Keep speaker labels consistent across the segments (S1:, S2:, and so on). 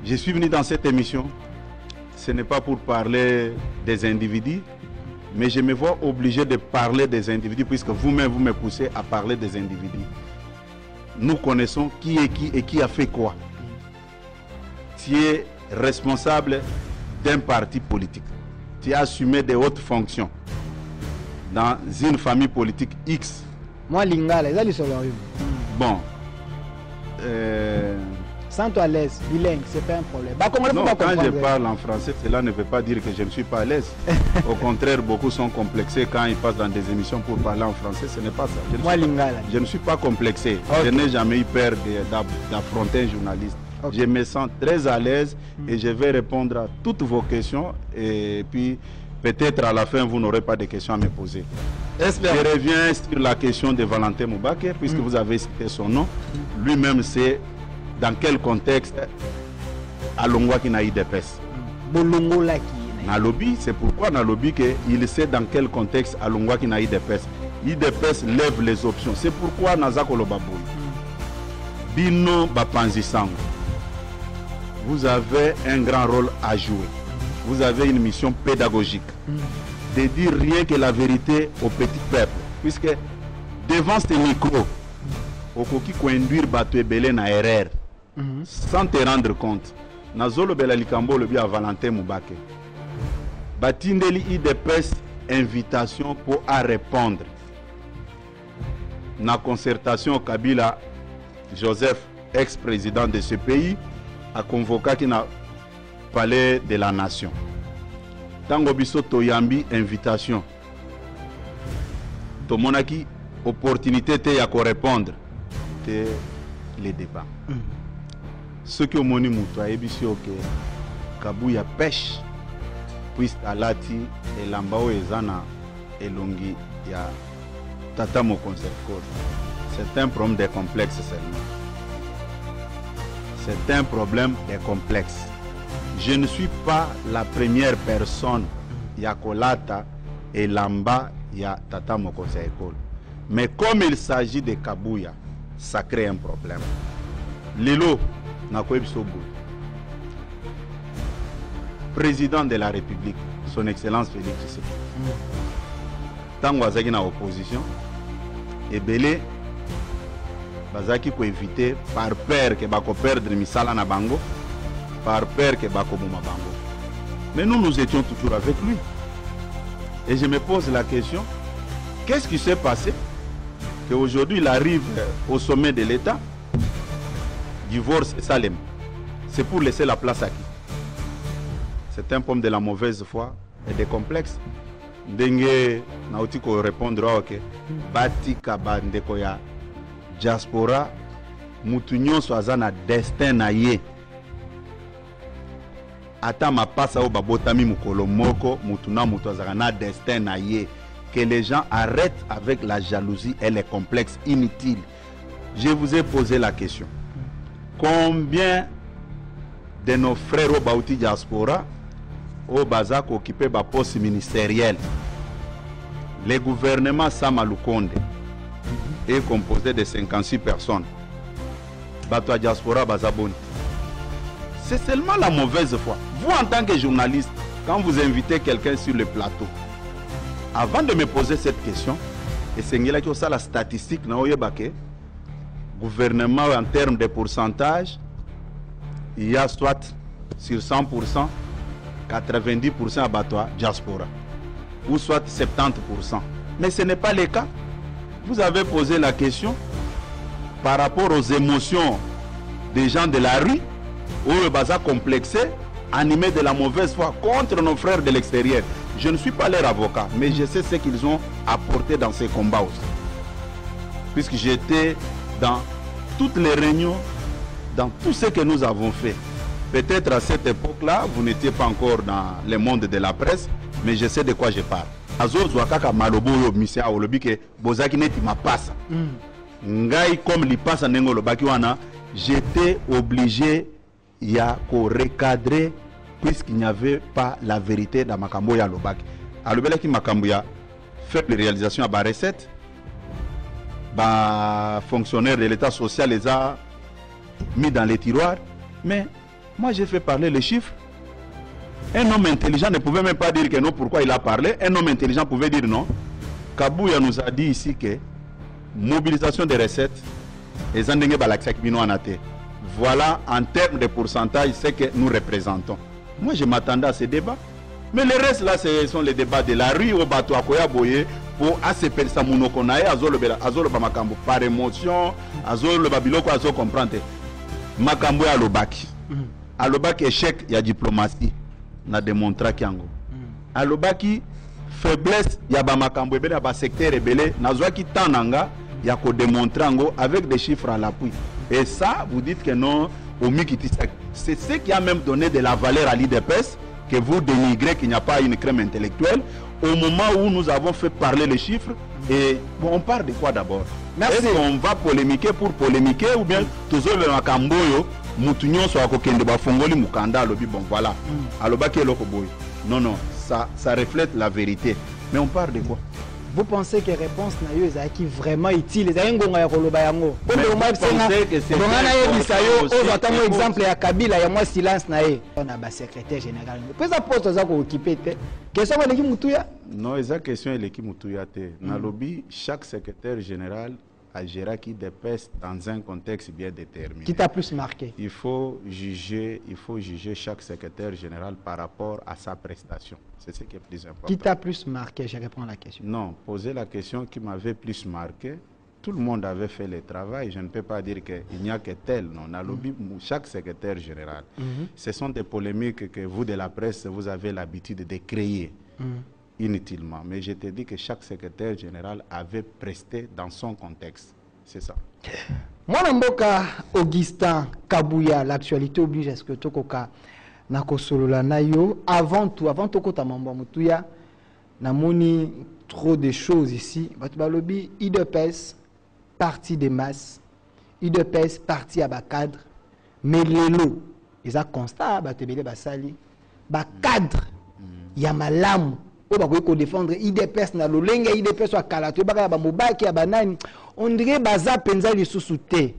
S1: Je suis venu dans cette émission, ce n'est pas pour parler des individus, mais je me vois obligé de parler des individus puisque vous-même vous me poussez à parler des individus. Nous connaissons qui est qui et qui a fait quoi. Tu es responsable d'un parti politique. Tu as assumé des hautes fonctions dans une famille politique X.
S2: Moi, Lingala, ils sont là.
S1: Bon.
S2: Sens-toi à l'aise, bilingue, c'est pas un problème.
S1: Non, quand je parle en français, cela ne veut pas dire que je ne suis pas à l'aise. Au contraire, beaucoup sont complexés quand ils passent dans des émissions pour parler en français. Ce n'est pas ça. Je ne suis pas complexé. Okay. Je n'ai jamais eu peur d'affronter un journaliste. Okay. Je me sens très à l'aise et je vais répondre à toutes vos questions. Et puis, peut-être à la fin, vous n'aurez pas de questions à me poser. Je reviens sur la question de Valentin Moubaké, puisque vous avez cité son nom. Lui-même, c'est dans quel contexte Alongwa qui n'a eu de pèse. Nalobi, c'est pourquoi Nalobi qu'il sait dans quel contexte Alongwa qui n'a eu de pèse. IDPS lève les options. C'est pourquoi Nazako Lobaboui. Bino Bapanzi Sango. Vous avez un grand rôle à jouer. Vous avez une mission pédagogique. De dire rien que la vérité au petit peuple. Puisque devant ce micro, Okoki conduire Bato Ebele na erreur. Sans te rendre compte. Nazolo Belalikambo le bien à Valentin Moubaké. Batindeli IDPS invitation pour à répondre. Na concertation Kabila Joseph, ex-président de ce pays, a convoqué qui n'a palais de la nation. Tango biso toyambi invitation. Tomonaki opportunité te ya ko répondre te les débats. Ce que moni muto ayebiso que Kabuya pêche puis alati elambao ezana elongi ya Tata Mokonzi Ekolo. C'est un problème de complexe seulement. C'est un problème de complexe. Je ne suis pas la première personne Yakolata et Lamba ya Tata Mokonzi Ekolo. Mais comme il s'agit de Kabuya, ça crée un problème. Lilo Nakoebsobo, président de la République, son Excellence Félix Tshisekedi. Tango azaki na opposition, ebele bazaki ko éviter par peur que bako perdre misala na bango, par peur que bako boma bango. Mais nous étions toujours avec lui. Et je me pose la question, qu'est-ce qui s'est passé qu'aujourd'hui il arrive au sommet de l'État, divorce et Salem. C'est pour laisser la place à qui? C'est un problème de la mauvaise foi et des complexes. Dengue nautiko répondre ok batika bandeko ya diaspora mutu nyonso aza na destin na ye ata mapasa o babotami mukolo moko mutu na mutu azaka na destin na ye. Que les gens arrêtent avec la jalousie et les complexes inutiles. Je vous ai posé la question. Combien de nos frères au Baouti diaspora au Bazak occupé par poste ministériel? Le gouvernement Samalukonde est composé de 56 personnes. Bato diaspora Bazaboni. C'est seulement la mauvaise foi. Vous, en tant que journaliste, quand vous invitez quelqu'un sur le plateau, avant de me poser cette question, et c'est la statistique, gouvernement en termes de pourcentage, il y a soit sur 100%, 90% à Batoa diaspora, ou soit 70%. Mais ce n'est pas le cas. Vous avez posé la question par rapport aux émotions des gens de la rue, ou le bazar complexé, animé de la mauvaise foi contre nos frères de l'extérieur. Je ne suis pas leur avocat, mais je sais ce qu'ils ont apporté dans ces combats aussi. Puisque j'étais dans toutes les réunions, dans tout ce que nous avons fait. Peut-être à cette époque-là, vous n'étiez pas encore dans le monde de la presse, mais je sais de quoi je parle. J'étais obligé de recadrer puisqu'il n'y avait pas la vérité dans Makambo ya Lobaki. À l'obéli Makambo ya fait les réalisations à bas recette, bas fonctionnaires de l'État social les a mis dans les tiroirs, mais Moi, j'ai fait parler les chiffres. Un homme intelligent ne pouvait même pas dire que non, pourquoi il a parlé. Un homme intelligent pouvait dire non. Kabouya nous a dit ici que mobilisation des recettes, et voilà en termes de pourcentage ce que nous représentons. Moi, je m'attendais à ces débats. Mais le reste, là, ce sont les débats de la rue au bateau à Koyaboye pour ACP Samunokonae, Azolo Bamakambo, par émotion, Azolo Babiloko, Azolo comprendre. Makambo à l'Obaki. À l'Obaki, échec, il y a diplomatie. On a démontré qu'il y a. À l'Obaki, faiblesse, il y a Bamakambo, il y a un secteur rebelle, Nazwaki Tananga, il y a qu'à démontrer avec des chiffres à l'appui. Et ça, vous dites que non, au Mikitisek. C'est ce qui a même donné de la valeur à l'IDPS, que vous dénigrez qu'il n'y a pas une crème intellectuelle, au moment où nous avons fait parler les chiffres. Et bon, on parle de quoi d'abord? Est-ce qu'on va polémiquer pour polémiquer ou bien toujours le Makamboyo, Moutounion soit Kokende Bafongoli Mukanda, bon voilà. Non, non, ça reflète la vérité. Mais on parle de quoi?
S2: Vous pensez que réponse na yo ezaki vraiment utile? Ezaki ngonga ya koloba yango. Comme au moins c'est un exemple ya Kabila ya moi silence na ye. On a ba secrétaire général. Pesa poste za ko occuper te. Question ba leki mutuya?
S1: Non, eza question leki mutuya te. Na lobby chaque secrétaire général a géré qui dépêche dans un contexte bien déterminé.
S2: Qui t'a plus marqué?
S1: Il faut juger chaque secrétaire général par rapport à sa prestation. C'est ce qui est plus important.
S2: Qui t'a plus marqué? Je réponds à la question.
S1: Non, poser la question qui m'avait plus marqué. Tout le monde avait fait le travail. Je ne peux pas dire qu'il n'y a que tel. Non, on a lobby chaque secrétaire général. Ce sont des polémiques que vous de la presse, vous avez l'habitude de créer. Inutilement. Mais je te dis que chaque secrétaire général avait presté dans son contexte. C'est ça.
S2: Moi, Augustin Kabouya, l'actualité oblige à ce que Tokoka Nakosolola Nayo, avant tout Kota Mambo Mutuya, Namoni trop de choses ici. Batubalobi, IDPS, parti des masses, IDPS, parti à Bakadre, mais l'élo, ils ont constat, Batubele Basali, Bakadre, Yamalam. On défendre IDPS na lolenga IDPS wa kalato baka ba mobaki ya banani on dirait baza penza li sous-souté.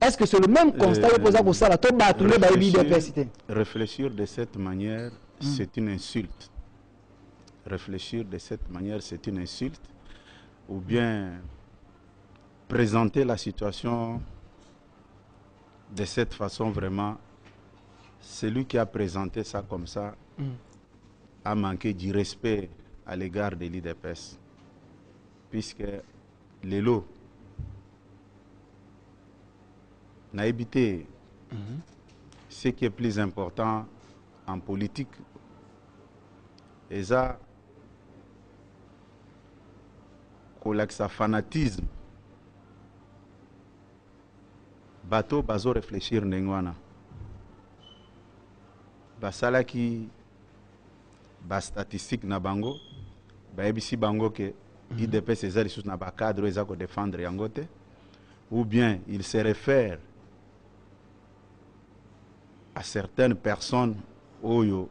S2: Est-ce que c'est le même constat que posa pour ça la to ba tourner ba IDPS?
S1: Réfléchir de cette manière c'est une insulte. Réfléchir de cette manière c'est une insulte ou bien présenter la situation de cette façon vraiment celui qui a présenté ça comme ça a manqué du respect à l'égard de l'IDPS. Puisque les lots n'a évité ce qui est plus important en politique. Et ça, sa fanatisme, bateau bazo réfléchir n'engwana. Basala qui ba statistique na bango ba ebisi bango que IDPS ezali sous na ba cadre ezako défendre yangote ou bien il se réfère à certaines personnes oyo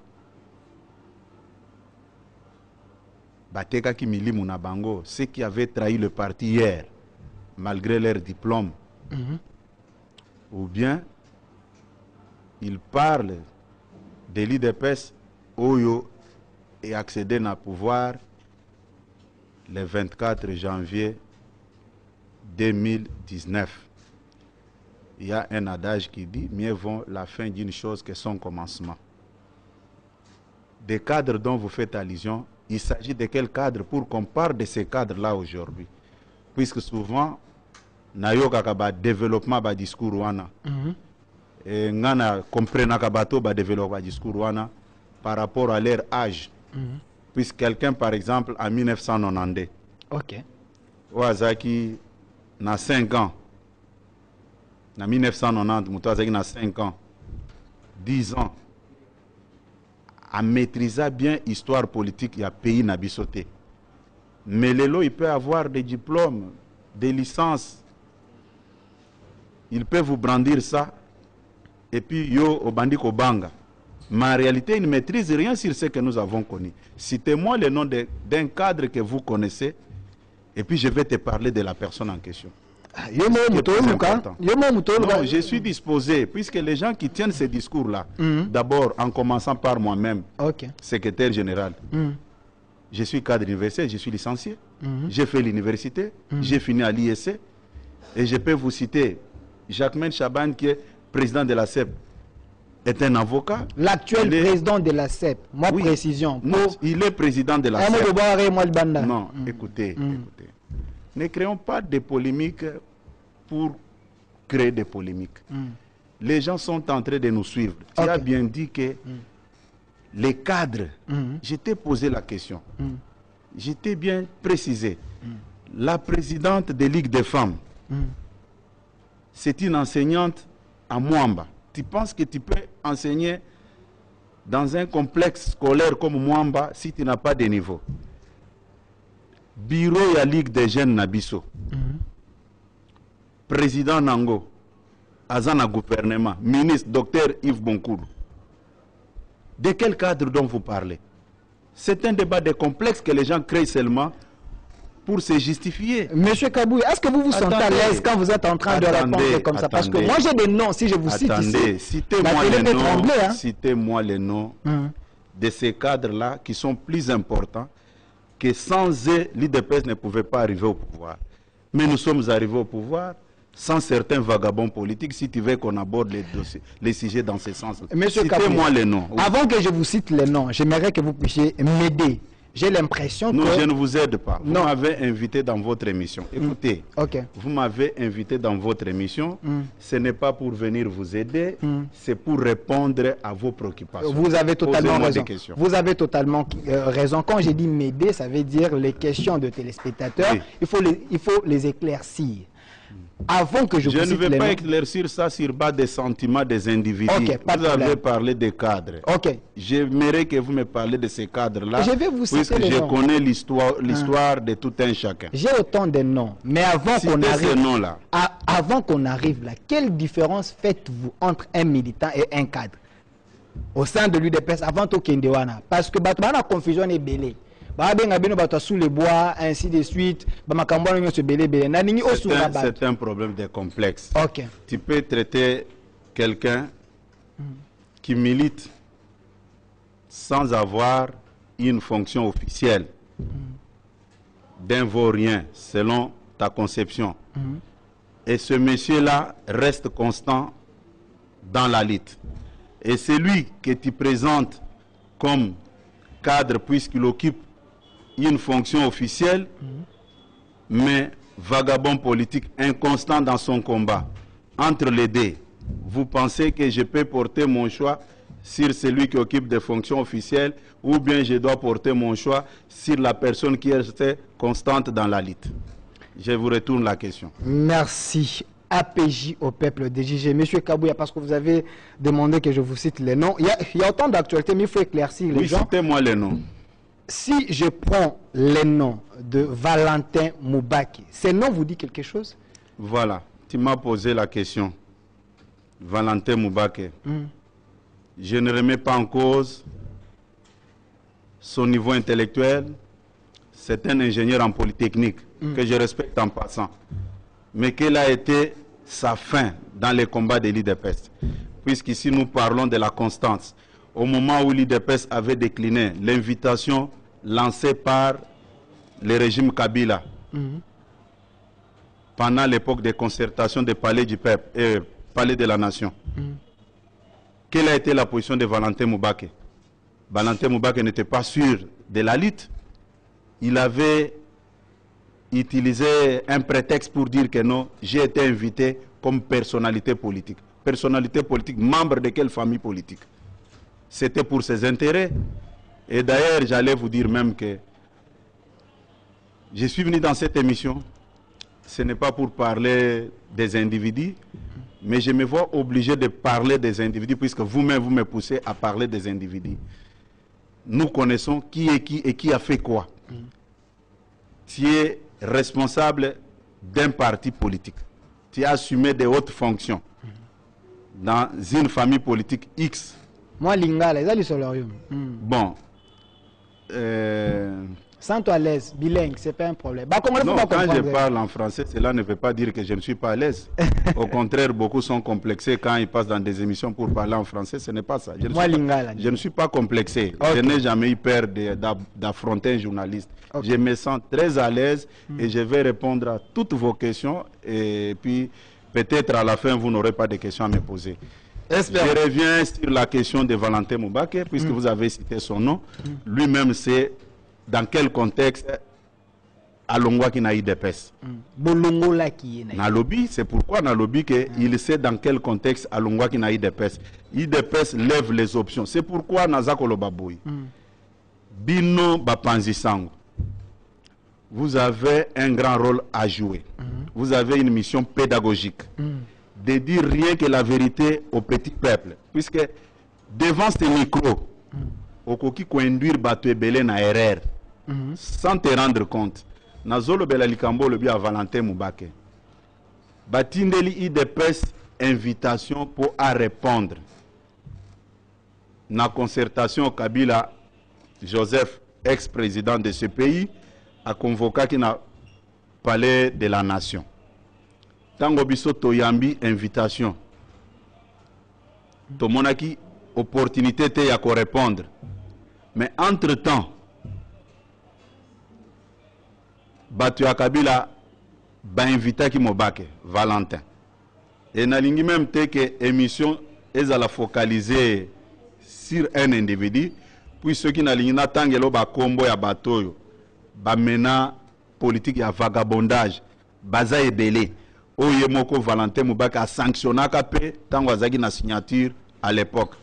S1: bateka ki milimu na bango ceux qui avaient trahi le parti hier malgré leur diplôme ou bien il parle de l'IDPS oyo et accéder à pouvoir le 24 janvier 2019. Il y a un adage qui dit mieux vaut la fin d'une chose que son commencement. Des cadres dont vous faites allusion, il s'agit de quel cadre pour qu'on parle de ces cadres-là aujourd'hui? Puisque souvent, nayoka kaba développement ba discours wana. Et ngana comprena kabato ba développement discours wana par rapport à leur âge. Puisque quelqu'un, par exemple, en 1992, Ouazaki n'a 5 ans, en 1990, Moutouazaki n'a 5 ans, 10 ans, a maîtrisé bien l'histoire politique du pays Nabisoté. Mais Lelo, il peut avoir des diplômes, des licences, il peut vous brandir ça, et puis yo au bandi Kobanga. Mais en réalité, il ne maîtrise rien sur ce que nous avons connu. Citez-moi le nom d'un cadre que vous connaissez, et puis je vais te parler de la personne en question. Non, je suis disposé, puisque les gens qui tiennent ces discours-là, d'abord en commençant par moi-même, secrétaire général, je suis cadre universitaire, je suis licencié, j'ai fait l'université, j'ai fini à l'IEC, et je peux vous citer Jacquemain Chaban, qui est président de la CEP, est un avocat.
S2: L'actuel président de la CEP, précision.
S1: Non, il est président de la CEP. Non, écoutez. Ne créons pas de polémiques pour créer des polémiques. Les gens sont en train de nous suivre. Tu as bien dit que les cadres, je t'ai posé la question. Je t'ai bien précisé. La présidente de Ligue des femmes, c'est une enseignante à Mwamba. Tu penses que tu peux enseigner dans un complexe scolaire comme Mwamba si tu n'as pas de niveau? Bureau de la Ligue des jeunes Nabiso, président Nango, Azana gouvernement, ministre docteur Yves Boncour. De quel cadre dont vous parlez? C'est un débat de complexe que les gens créent seulement pour se justifier.
S2: Monsieur Kabouya, est-ce que vous vous sentez à l'aise quand vous êtes en train de répondre comme ça? Parce que moi j'ai des noms, si je vous cite ici,
S1: citez-moi les noms de ces cadres-là qui sont plus importants, que sans eux, l'IDPS ne pouvait pas arriver au pouvoir. Mais nous sommes arrivés au pouvoir sans certains vagabonds politiques, si tu veux qu'on aborde les sujets dans ce sens. Citez-moi les noms.
S2: Avant que je vous cite les noms, j'aimerais que vous puissiez m'aider. J'ai l'impression que...
S1: Non, je ne vous aide pas. Vous m'avez invité dans votre émission. Écoutez, vous m'avez invité dans votre émission. Ce n'est pas pour venir vous aider, c'est pour répondre à vos préoccupations.
S2: Vous avez totalement raison. Vous avez totalement raison. Quand j'ai dit m'aider, ça veut dire les questions de téléspectateurs. Il faut les éclaircir. Avant que je
S1: ne vais pas éclaircir ça sur base des sentiments des individus. Vous avez parlé des cadres. J'aimerais que vous me parlez de ces cadres-là.
S2: Je vais vous citer
S1: puisque je connais l'histoire de tout un chacun.
S2: J'ai autant de noms. Mais avant qu'on arrive là, quelle différence faites-vous entre un militant et un cadre au sein de l'UDPS avant Tokendewana? Parce que la confusion est belle. Sous les bois, ainsi de suite.
S1: C'est un problème de complexe. Tu peux traiter quelqu'un qui milite sans avoir une fonction officielle d'un vaurien, selon ta conception. Et ce monsieur-là reste constant dans la lutte. Et celui que tu présentes comme cadre, puisqu'il occupe une fonction officielle, mais vagabond politique, inconstant dans son combat. Entre les deux, vous pensez que je peux porter mon choix sur celui qui occupe des fonctions officielles, ou bien je dois porter mon choix sur la personne qui est constante dans la lutte? Je vous retourne la question.
S2: Merci. APJ au peuple DJG. Monsieur Kabouya, parce que vous avez demandé que je vous cite les noms. Il y a autant d'actualités, mais il faut éclaircir les gens.
S1: Oui, citez-moi les noms.
S2: Si je prends les noms de Valentin Moubaki, ces noms vous disent quelque chose?
S1: Voilà, tu m'as posé la question. Valentin Moubaki. Je ne remets pas en cause son niveau intellectuel. C'est un ingénieur en polytechnique que je respecte en passant. Mais quelle a été sa fin dans les combats de l'IDPS? Puisqu'ici nous parlons de la constance. Au moment où l'IDPS avait décliné l'invitation lancée par le régime Kabila pendant l'époque des concertations des palais du peuple et palais de la nation. Quelle a été la position de Valentin Moubaki? Valentin Moubaki n'était pas sûr de la lutte. Il avait utilisé un prétexte pour dire que non, j'ai été invité comme personnalité politique. Personnalité politique, membre de quelle famille politique? C'était pour ses intérêts. Et d'ailleurs, j'allais vous dire même que je suis venu dans cette émission, ce n'est pas pour parler des individus, mais je me vois obligé de parler des individus, puisque vous-même, vous me poussez à parler des individus. Nous connaissons qui est qui et qui a fait quoi. Tu es responsable d'un parti politique. Tu as assumé de hautes fonctions dans une famille politique X.
S2: Moi, Lingala, ils allaient sur leur
S1: Bon,
S2: Sens-toi à l'aise, bilingue, c'est pas un problème. Bah,
S1: non, quand je parle en français, cela ne veut pas dire que je ne suis pas à l'aise. Au contraire, beaucoup sont complexés quand ils passent dans des émissions pour parler en français. Ce n'est pas ça. Je ne suis pas complexé. Okay. Je n'ai jamais eu peur d'affronter un journaliste. Okay. Je me sens très à l'aise et je vais répondre à toutes vos questions. Et puis, peut-être à la fin, vous n'aurez pas de questions à me poser. Je reviens sur la question de Valentin Mubake, puisque vous avez cité son nom. Lui-même, c'est dans quel contexte Alongwa qui n'a eu de pèse. Nalobi, c'est pourquoi Nalobi qu'il sait dans quel contexte Alongwa qui n'a eu de pèse. IDPS lève les options. C'est pourquoi Nazakolo Baboui. Bino Bapanzisango. Vous avez un grand rôle à jouer. Vous avez une mission pédagogique. De dire rien que la vérité au petit peuple. Puisque devant ce micro, okoki conduire bato ebele na erreur sans te rendre compte. Nazolo bela likambo le à Valentin Mubake. Batindeli IDPS invitation pour à répondre. Na concertation Kabila Joseph, ex-président de ce pays, a convoqué qui n'a palais de la nation. Tango biso toyambi invitation. Tomonaki opportunité te ya ko répondre. Mais entre-temps, Batu ya Kabila ba invité ki Mobake, Valentin. Et nalingi même te que émission est à la focaliser sur un individu, puis ceux qui nalingi na tangelo ba kombo ya batoyo, ba mena politique ya vagabondage, baza ebele. Oye moko Valentin Mubake a sanctionné KP tango azaki na signature à l'époque.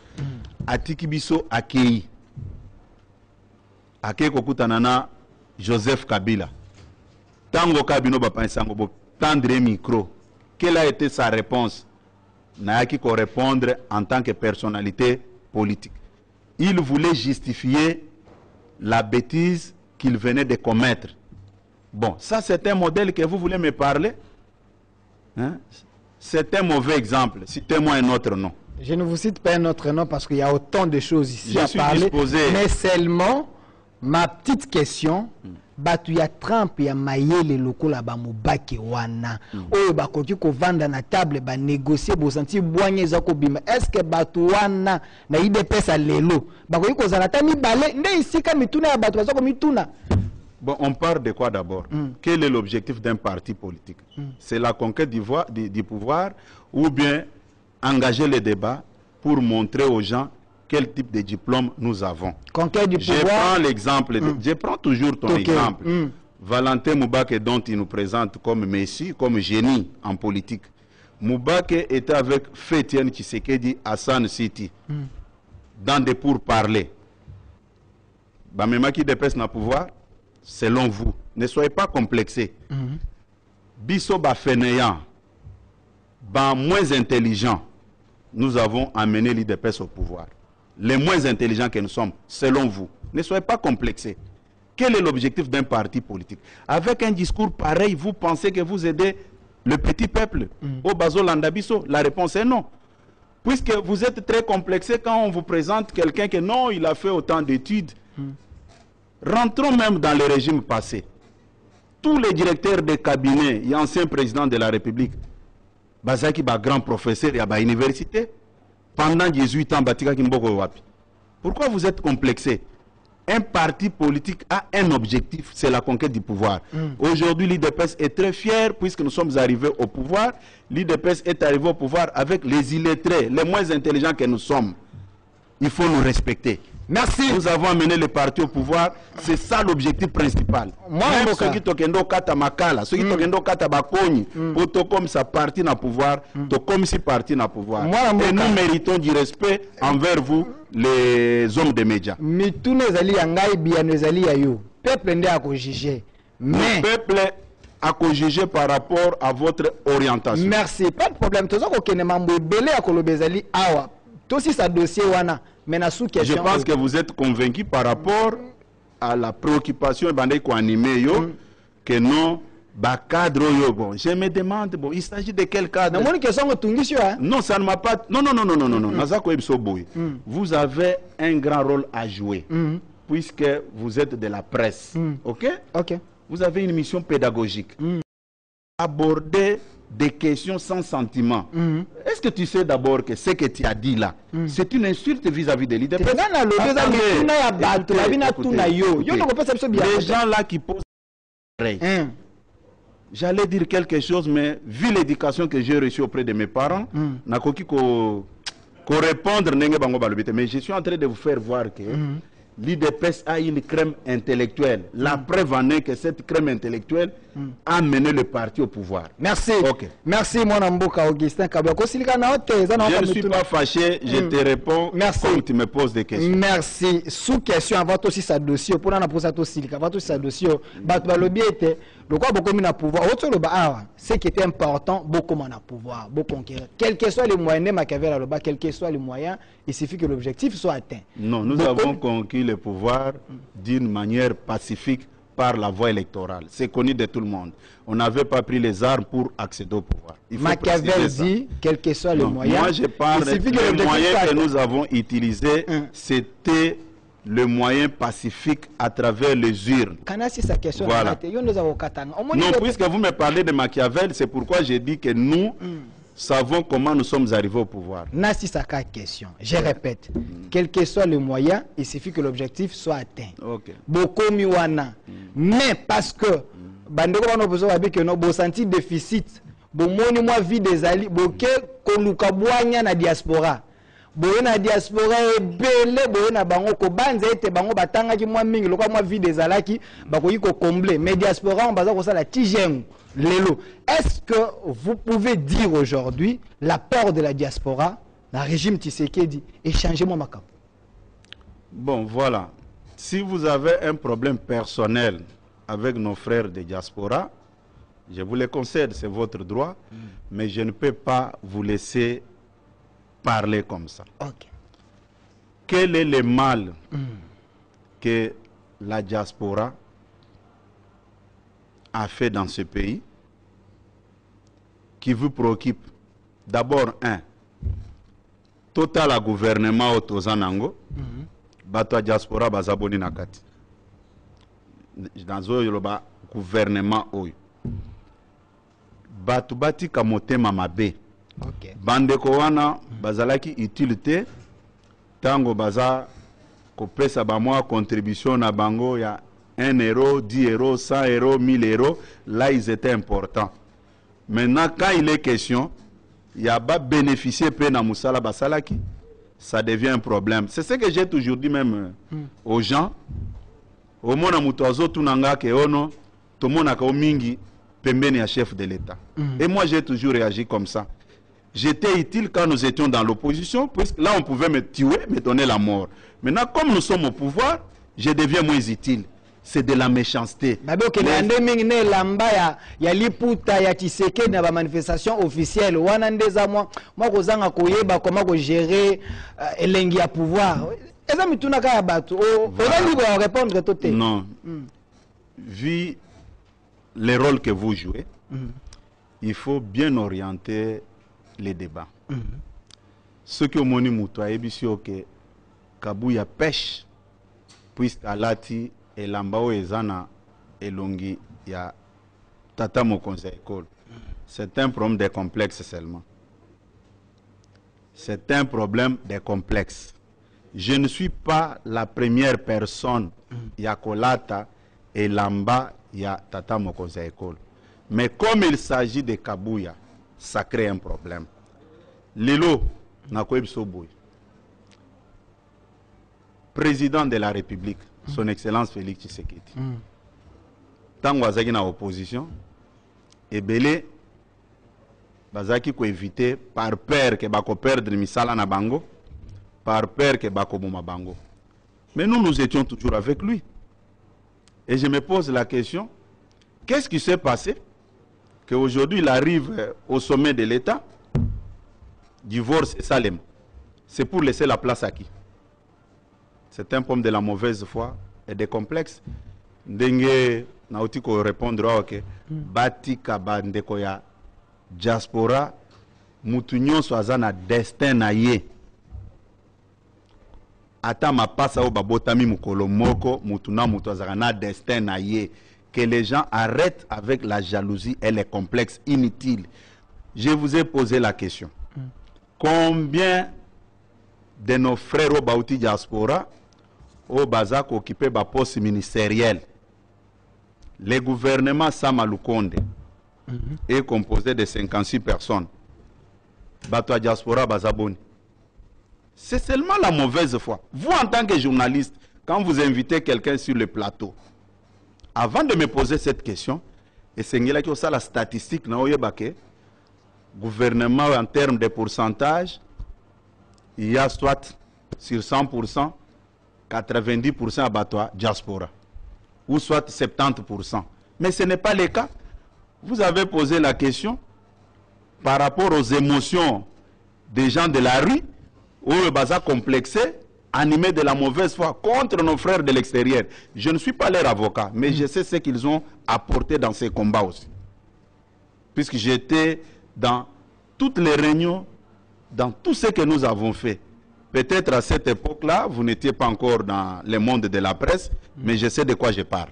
S1: Atiki biso akei. Akei kokutanana Joseph Kabila. Tango Kabino bapansango bo tendre micro. Quelle a été sa réponse? Naaki ko répondre en tant que personnalité politique. Il voulait justifier la bêtise qu'il venait de commettre. Bon, ça c'est un modèle que vous voulez me parler? Hein? C'est un mauvais exemple. Citez-moi un autre nom.
S2: Je ne vous cite pas un autre nom parce qu'il y a autant de choses ici à parler.
S1: Disposé.
S2: Mais seulement, ma petite question, batu ya Trump ya mayele loko la ba Mubake wana. Oyo ba koki ko vanda na table ba négocier bo senti boanye za ko bima. Est-ce que batu wana na IDPS a lelo? Ba koki ko zana ta mi balé nde isika mituna ya batu za ko mituna.
S1: Bon, on parle de quoi d'abord? Quel est l'objectif d'un parti politique? C'est la conquête du pouvoir ou bien engager le débat pour montrer aux gens quel type de diplôme nous avons.
S2: Conquête du pouvoir.
S1: Je prends l'exemple, je prends toujours ton exemple. Valentin Mubake dont il nous présente comme messie, comme génie en politique. Mubake était avec Fétienne Tshisekedi à San City, dans des pourparlers. Bamema qui dépêche na pouvoir. Selon vous, ne soyez pas complexés. Biso ba fainéant, ba moins intelligents, nous avons amené l'IDPS au pouvoir. Les moins intelligents que nous sommes, selon vous, ne soyez pas complexés. Quel est l'objectif d'un parti politique? Avec un discours pareil, vous pensez que vous aidez le petit peuple? Au Bazo Landabiso, la réponse est non. Puisque vous êtes très complexés quand on vous présente quelqu'un que non, il a fait autant d'études. Rentrons même dans le régime passé. Tous les directeurs de cabinet et anciens présidents de la République, Bazaki ba grand professeur et ba université, pendant 18 ans, Batika Kimboko Wapi. Pourquoi vous êtes complexés? Un parti politique a un objectif, c'est la conquête du pouvoir. Aujourd'hui, l'IDPS est très fier puisque nous sommes arrivés au pouvoir. L'IDPS est arrivé au pouvoir avec les illettrés, les moins intelligents que nous sommes. Il faut nous respecter.
S2: Merci.
S1: Nous avons amené le parti au pouvoir. C'est ça l'objectif principal. Même ceux qui tokendo kata makala, ceux qui tokendo kata bakoni, pour to comme ça parti na pouvoir, to comme si parti na pouvoir. Et nous méritons du respect envers vous, les hommes des médias.
S2: Mais tous nos alliés angai bien nos alliés ayo. Peuple ndé a ko juger. Mais
S1: le peuple a ko juger par rapport à votre orientation.
S2: Merci. Pas de problème. Tozo ko kene mambo belé a ko lobezali awa. Aussi ça dossier wana.
S1: Je pense que vous êtes convaincu par rapport à la préoccupation que non, cadre bon. Je me demande, bon, il s'agit de quel cadre? Non, ça ne m'a pas. Non. Vous avez un grand rôle à jouer puisque vous êtes de la presse, ok?
S2: Ok.
S1: Vous avez une mission pédagogique. Aborder des questions sans sentiment. Est-ce que tu sais d'abord que ce que tu as dit là, c'est une insulte vis-à-vis de l'idée? Les gens là qui posent j'allais dire quelque chose, mais vu l'éducation que j'ai reçue auprès de mes parents, répondre, mais je suis en train de vous faire voir que l'IDPS a une crème intellectuelle. La preuve en est que cette crème intellectuelle a mené le parti au pouvoir.
S2: Merci.
S1: Okay.
S2: Merci, mon Mboka Augustin Kabouya.
S1: Je ne suis pas fâché, je te réponds comme tu me poses des questions.
S2: Merci. Sous question, avant aussi sa dossier, pour nous poser aussi sa dossier, ce qui était important, beaucoup de pouvoir, beaucoup conquérir. Quels que soient les moyens, quels que soient les moyens, il suffit que l'objectif soit atteint.
S1: Non, nous avons conquis le pouvoir d'une manière pacifique par la voie électorale. C'est connu de tout le monde. On n'avait pas pris les armes pour accéder au pouvoir.
S2: Machiavel dit, quels que soient les moyens.
S1: Moi, je parle des moyens que nous avons utilisés, c'était le moyen pacifique à travers les urnes. Voilà. Non, puisque vous me parlez de Machiavel, c'est pourquoi j'ai dit que nous savons comment nous sommes arrivés au pouvoir.
S2: Nasi Saka question. Je répète, quel que soit le moyen, il suffit que l'objectif soit atteint.
S1: Okay.
S2: Beaucoup miwana. Mais parce que bandeko bano besoin avec que no senti déficit, bo moni moi vie des alliés, bo ke koluka bwanya na diaspora. Boye na diaspora ebele boye na bango ko banza ete bango batanga ki mwa mingi lokwa mwa vie des alaki bakoyi ko combler. Mais diaspora on baza ko sala tigeng. Lélo, est-ce que vous pouvez dire aujourd'hui la peur de la diaspora, le régime Tshisekedi, et changez-moi ma cap?
S1: Bon, voilà. Si vous avez un problème personnel avec nos frères de diaspora, je vous le concède, c'est votre droit, mais je ne peux pas vous laisser parler comme ça.
S2: Okay.
S1: Quel est le mal que la diaspora a fait dans ce pays qui vous préoccupe? D'abord, total gouvernement autozanango, bato diaspora bazaboni nakati. Dans le gouvernement oyo. Bato bati kamotema mabe. Bandeko wana bazalaki utilité tango baza kopesa ba mwa contribution na bango ya 1 euro, 10 euros, 100 euros, 1000 euros, là ils étaient importants. Maintenant, quand il est question, il y a pas bénéficié pena musala basalaki, ça devient un problème. C'est ce que j'ai toujours dit même aux gens. Au mona mutoazo tunanga ke ono, to mona ka mingi pembeni ya chef de l'État. Et moi j'ai toujours réagi comme ça. J'étais utile quand nous étions dans l'opposition, puisque là on pouvait me tuer, me donner la mort. Maintenant, comme nous sommes au pouvoir, je deviens moins utile. C'est de la méchanceté.
S2: Ya liputa ya Tshisekedi na ba manifestation officielle wana ndeza moi kozanga koyeba comment ko gérer elengi ya pouvoir. Eza mituna ka ya bato on va libre à répondre tout.
S1: Non. Vu le rôle que vous jouez, il faut bien orienter les débats. Ce que moni muto ayebi que Kabouya pêche puisque alati elambao ezana elongi ya tata mokonzi école. C'est un problème de complexe seulement. C'est un problème de complexe. Je ne suis pas la première personne ya kolata elamba ya tata mokonzi école. Mais comme il s'agit de Kabouya, ça crée un problème. Lelo nakoyebi soboy. Président de la République, son Excellence Félix Tshisekedi. Tango azaki na opposition, ebele bazaki ko éviter par peur que bako perdre misala na bango, par peur que bako boma bango. Mais nous étions toujours avec lui. Et je me pose la question, qu'est-ce qui s'est passé qu'aujourd'hui il arrive au sommet de l'État, divorce et Salem. C'est pour laisser la place à qui? C'est un problème de la mauvaise foi et des complexes. Ndenge nautiko répondre ok. Batika bandeko ya diaspora mutu nyonso aza na destin na ye. ata mapasa o babotami mukolo moko mutuna mutu azakana destin na ye, que les gens arrêtent avec la jalousie et les complexes inutiles. Je vous ai posé la question. Combien de nos frères au Bauti diaspora au Bazak occupé ba poste ministériel? Le gouvernement Samalukonde est composé de 56 personnes. Bato diaspora Bazaboni. C'est seulement la mauvaise foi. Vous, en tant que journaliste, quand vous invitez quelqu'un sur le plateau, avant de me poser cette question, et c'est la statistique, le gouvernement en termes de pourcentage, il y a soit sur 100%, 90% à Batoa diaspora, ou soit 70%. Mais ce n'est pas le cas. Vous avez posé la question par rapport aux émotions des gens de la rue, ou le bazar complexé, animé de la mauvaise foi contre nos frères de l'extérieur. Je ne suis pas leur avocat, mais je sais ce qu'ils ont apporté dans ces combats aussi. Puisque j'étais dans toutes les réunions, dans tout ce que nous avons fait. Peut-être à cette époque-là, vous n'étiez pas encore dans le monde de la presse, mais je sais de quoi je parle.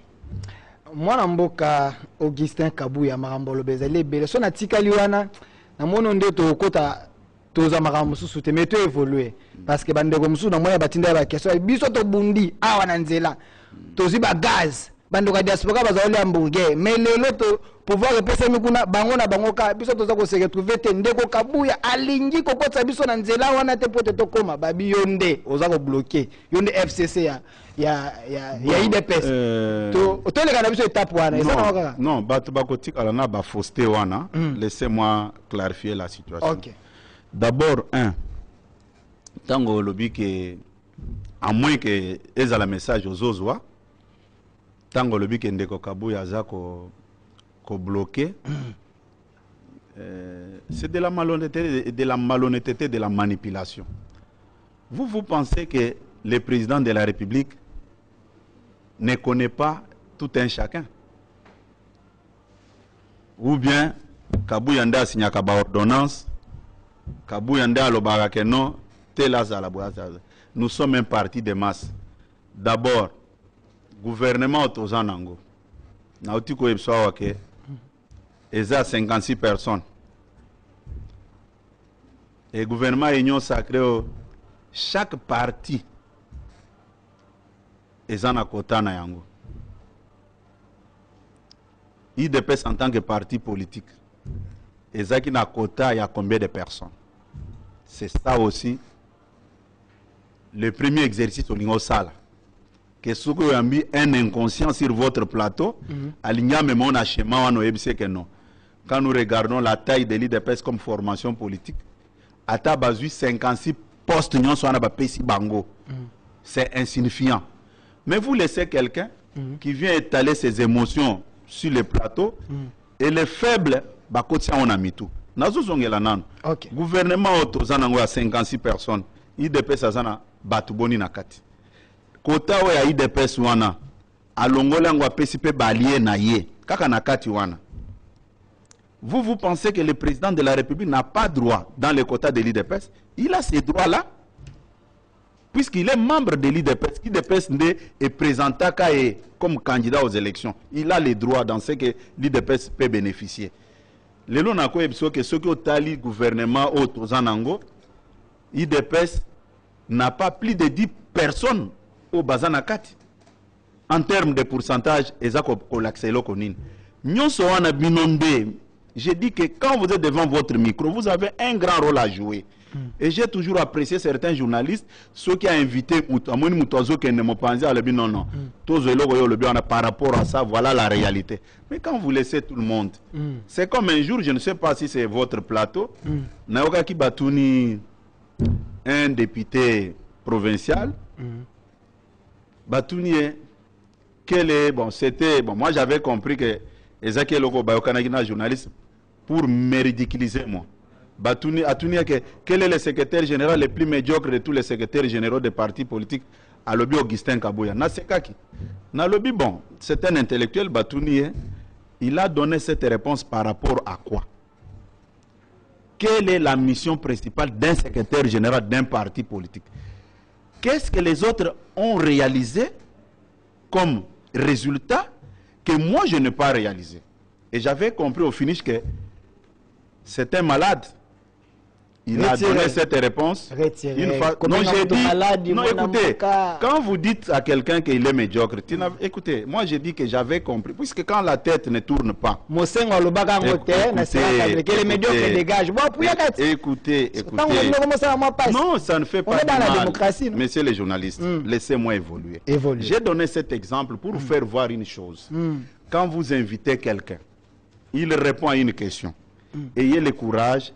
S2: Moi, Namboka Augustin Kabuya Marambolo Bezele, Beleson a Tikaliwana, Namono to Kota. Toza makamususu te meto évoluer parce que bande ko musu na moya batinda ba question biso to bundi awa na nzela tozi ba gaz bande ko diaspora bazali hamburger mais lelo to pouvoir pesa mikuna bango na bango ka biso toza ko se retrouver te ndeko Kabuya alingi ko kotsa biso na nzela wana te pote to koma babi yonde oza ko bloquer yonde FCC ya IDPS to le kana biso étape wana
S1: non batu bakotika ala na ba fausseté wana laissez-moi clarifier la situation.
S2: OK.
S1: D'abord, tango lobi que à moins que eza la message aux Ozwa, tango lobi que ndeko Kabuya za ko bloqué, c'est de la malhonnêteté, de la manipulation. Vous pensez que le président de la République ne connaît pas tout un chacun? Ou bien Kabuya nda signa ka ba ordonnance Kabuya nda alobaka que non, nous sommes un parti de masse. D'abord, gouvernement Otozanango. Nautiko Epsoa que ils ont 56 personnes. Et gouvernement Union Sacrée, chaque parti est en akota na yango. IDPS en tant que parti politique. Et ça qui n'a quota, il y a combien de personnes? C'est ça aussi le premier exercice au niveau sala. Que ce que vous avez un inconscient sur votre plateau, aligné même on a schéma que non. Quand nous regardons la taille de l'IDPS comme formation politique, à Tabazu 56 postes non sont à Bango. C'est insignifiant. Mais vous laissez quelqu'un qui vient étaler ses émotions sur le plateau et les faibles bakotsia on a mis tout. Okay. Gouvernement Otozanango a 56 personnes. IDPS azana batuboni na kati. Kota we ya IDPS wana alongola ngwa PCP balie na ye kaka na kati wana. Vous pensez que le président de la République n'a pas droit dans le quota de l'IDPS? Il a ces droits-là. Puisqu'il est membre de l'IDPS. l'IDPS est présenté comme candidat aux élections. Il a les droits dans ce que l'IDPS peut bénéficier. Les lois n'ont que ce que le gouvernement Otozanango, IDPS n'a pas plus de 10 personnes au Bazanakati. En termes de pourcentage, je dis que quand vous êtes devant votre micro, vous avez un grand rôle à jouer. Et j'ai toujours apprécié certains journalistes, ceux qui ont invité par rapport à ça, voilà la réalité. Mais quand vous laissez tout le monde, c'est comme un jour, je ne sais pas si c'est votre plateau, Naoka Kibatuni, un député provincial, Batouni, quel est, bon, c'était, bon, moi j'avais compris que Ezekiel Oko Bayokanagina, journaliste, pour me ridiculiser moi. Batouni, quel est le secrétaire général le plus médiocre de tous les secrétaires généraux des partis politiques à lobby Augustin Kabuya? Nasekaki. Na lobby, bon, c'est un intellectuel, Batouni, il a donné cette réponse par rapport à quoi? Quelle est la mission principale d'un secrétaire général d'un parti politique? qu'est-ce que les autres ont réalisé comme résultat que moi je n'ai pas réalisé. Et j'avais compris au finish que c'est un malade. Il a donné cette réponse. Une fois. Non, j'ai dit, non, écoutez, quand vous dites à quelqu'un qu'il est médiocre, écoutez, moi j'ai dit que j'avais compris, puisque quand la tête ne tourne pas, écoutez, non, ça ne fait pas de mal. Messieurs les journalistes, laissez-moi évoluer. J'ai donné cet exemple pour vous faire voir une chose. Quand vous invitez quelqu'un, il répond à une question. Ayez le courage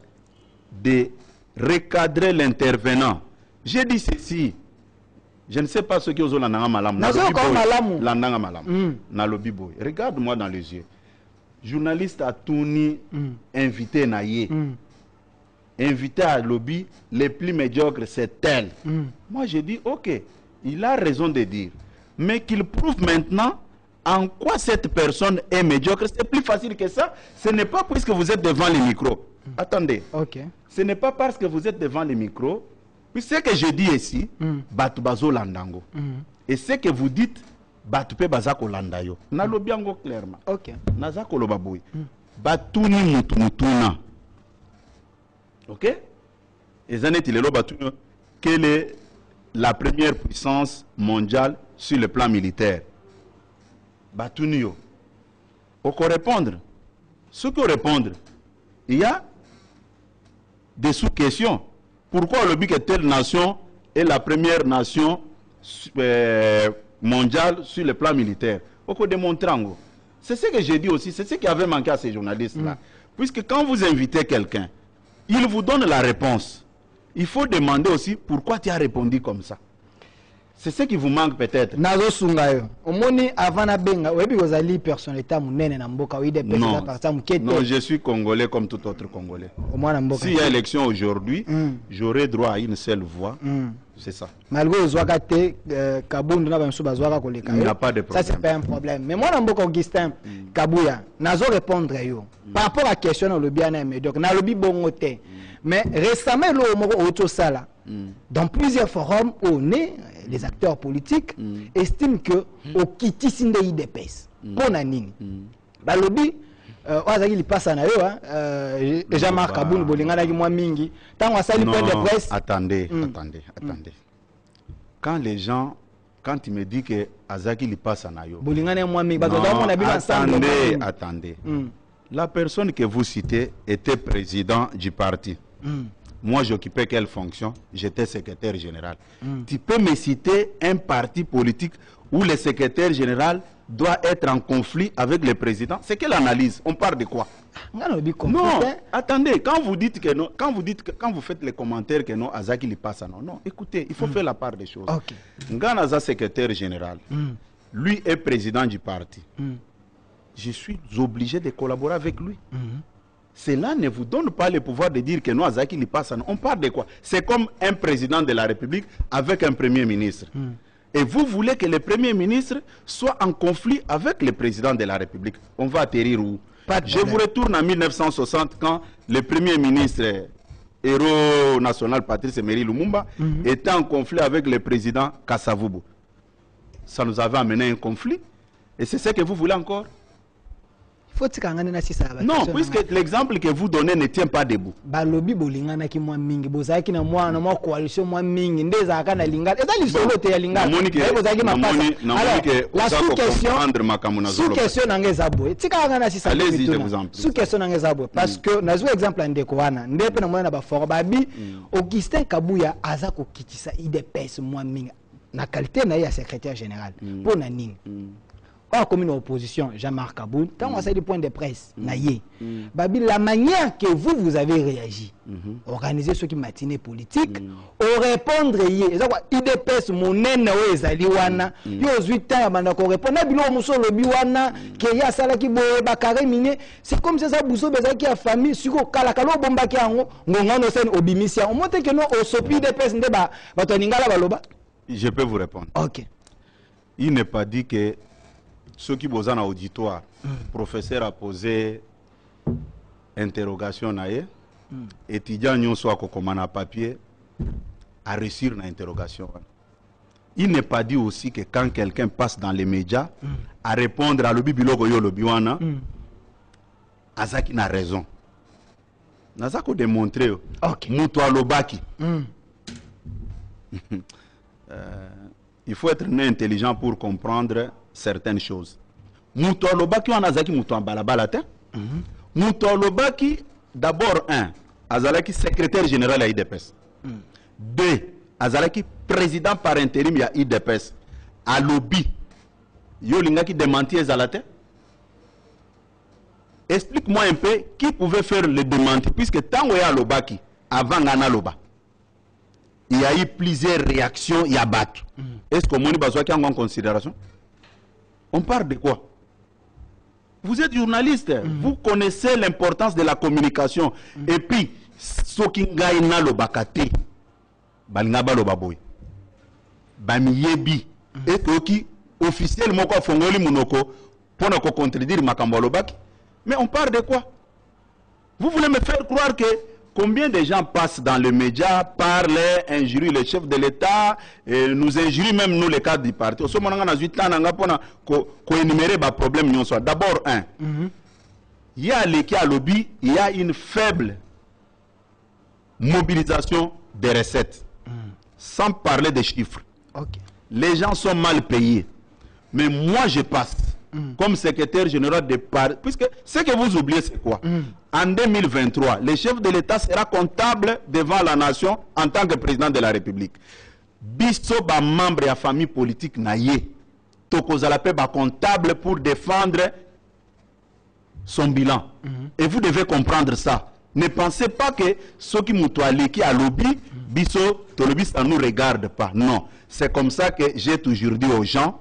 S1: de recadrer l'intervenant. J'ai dit ceci. Je ne sais pas ce que vous avez dit. Regarde-moi dans les yeux. Journaliste a tourné, invité Naye. Invité à lobby, les plus médiocres, c'est elle. Moi, j'ai dit, ok, il a raison de dire. Mais qu'il prouve maintenant en quoi cette personne est médiocre. C'est plus facile que ça. Ce n'est pas puisque vous êtes devant les micros. Attendez. Ce n'est pas parce que vous êtes devant les micros. Puis ce que je dis ici, Batubazo Landango. Et ce que vous dites, Batupe Bazako Landayo. Nalobiango clairement. Nazako Lobaboui. Batuni Mutumutuna. Ok? Et Zanet il est Batuni. Quelle est la première puissance mondiale sur le plan militaire? Batunio. Pour répondre. Ce que répondre, il y a des sous-questions. Pourquoi le but que telle nation est la première nation mondiale sur le plan militaire? Pourquoi démontrer? C'est ce que j'ai dit aussi, c'est ce qui avait manqué à ces journalistes-là. Puisque quand vous invitez quelqu'un, il vous donne la réponse. Il faut demander aussi pourquoi tu as répondu comme ça. C'est ce qui vous manque peut-être.
S2: Nazo Sungayo. Omoni avant na benga, webi ozali personnalité munene na mboka oui des personnes par exemple qui
S1: Non, je suis congolais comme tout autre congolais. S'il y a élection aujourd'hui, j'aurai droit à une seule voix. C'est ça.
S2: Malgré Ozwakate Kabundu na banso bazwaka koleka.
S1: Il n'y a pas de problème.
S2: Ça c'est pas un problème. Mais moi na mboka Augustin Kabuya, nazo répondre yo. Par rapport à question le bien aimé. Donc na lobi bongote. Mais récemment le moko auto sala. Dans plusieurs forums, les acteurs politiques estiment que au Kiti Sinde IDPS, pour Nanini, Balobi, il passe à Nayo, Jean-Marc Kaboul, Bolingana, moi Mingi, tant on s'allie point de presse.
S1: Attendez. Quand les gens, quand il me dit que Azaki il passe à Nayo,
S2: Bolingana, moi Mingi,
S1: attendez. La personne que vous citez était président du parti. Moi, j'occupais quelle fonction? J'étais secrétaire général. Tu peux me citer un parti politique où le secrétaire général doit être en conflit avec le président? C'est quelle analyse? On parle de quoi? Non, attendez, quand vous dites que non, quand vous faites les commentaires que non, Azaki li passe non, écoutez, il faut faire la part des choses. Nganaza secrétaire général, lui est président du parti. Je suis obligé de collaborer avec lui. Cela ne vous donne pas le pouvoir de dire que nous, Azaki, il passe. On parle de quoi? C'est comme un président de la République avec un premier ministre. Et vous voulez que le premier ministre soit en conflit avec le président de la République. On va atterrir où? Je vous retourne en 1960 quand le premier ministre, héros national Patrice Emery Lumumba, était en conflit avec le président Kasavubu. Ça nous avait amené un conflit. Et c'est ce que vous voulez encore? Non, puisque l'exemple que vous donnez ne tient pas debout.
S2: Balobi bolingana ki mwa mingi bozaki na mwa na mwa coalition mwa mingi ndeza aka na lingala eza lisolo te ya lingala bozaki mapasa. La sous-question nangeza boy tika ngana si ça.
S1: Allez-y, je vous en prie.
S2: Sous-question nangeza boy parce que nazo exemple ndeko wana ndepe na mwana ba fort babi Augustin Kabuya aza ko kitisa IDPS mwa mingi na qualité na ya secrétaire général pour na nini. Comme une opposition, Jean-Marc Kaboul, quand on a des points de presse, Babi, la manière que vous avez réagi, organiser ce qui matinée politique, au répondre, IDPS, mon nène, Zaliwana, yo 8 ans, on répond, Nabilo Mousso, le Biwana, Kéya Salaki Boé, Bakare Miné, c'est comme ça, Bousso, Bezaki a famille, Suko, Kalakalo, Bombaki, Ngongan, Osen, Obimisia, on montre que nous, au Sopi, IDPS, Ndeba, Batoningala, Baloba.
S1: Je peux vous répondre.
S2: Ok.
S1: Il n'est pas dit que ceux qui posent en auditoire, professeur a posé interrogation naïe, étudiant n'y soit comme un papier à réussir une interrogation. il n'est pas dit aussi que quand quelqu'un passe dans les médias à répondre à l'obi biloko yo lobiwana, Azaki n'a raison. Nazako démontré.
S2: Ok.
S1: Mouto alobaki. Il faut être né intelligent pour comprendre certaines choses. Mouto alobaki on azaki mouto balabala te. Mouto alobaki d'abord azalaki secrétaire général à IDPS. 2 azalaki président par intérim ya IDPS. Alobi yo lingaki démenti ezalate. Explique-moi un peu qui pouvait faire le démenti, puisque tant que Alobaki, avant Gana Loba, il y a eu plusieurs réactions, il y a battu. Est-ce que Moni Bazoua qui a en considération? On parle de quoi? Vous êtes journaliste, vous connaissez l'importance de la communication. Et puis, ce qui gagne Lobakate, Balingaba Lobaboy, Bamiyebi, et qui officiellement quoi Fongoli Monoko, pour ne contredire Makambo Lobaki. Mais on parle de quoi? Vous voulez me faire croire que combien de gens passent dans les médias, parlent, injurient le chef de l'État, nous injurient même nous les cadres du parti. Au moment où on a 8 ans, on a énuméré les problèmes. D'abord, il y a l'équipe lobby, il y a une faible mobilisation des recettes, sans parler des chiffres.
S2: Okay.
S1: Les gens sont mal payés. Mais moi, je passe. Comme secrétaire général de Paris, puisque ce que vous oubliez, c'est quoi? En 2023, le chef de l'État sera comptable devant la nation en tant que président de la République. Biso ba membre de la famille politique naïe, Tokozalape ba comptable pour défendre son bilan. Et vous devez comprendre ça. Ne pensez pas que ceux qui m'outoient qui a lobby, biso, to lobby, ça ne nous regarde pas. Non. C'est comme ça que j'ai toujours dit aux gens,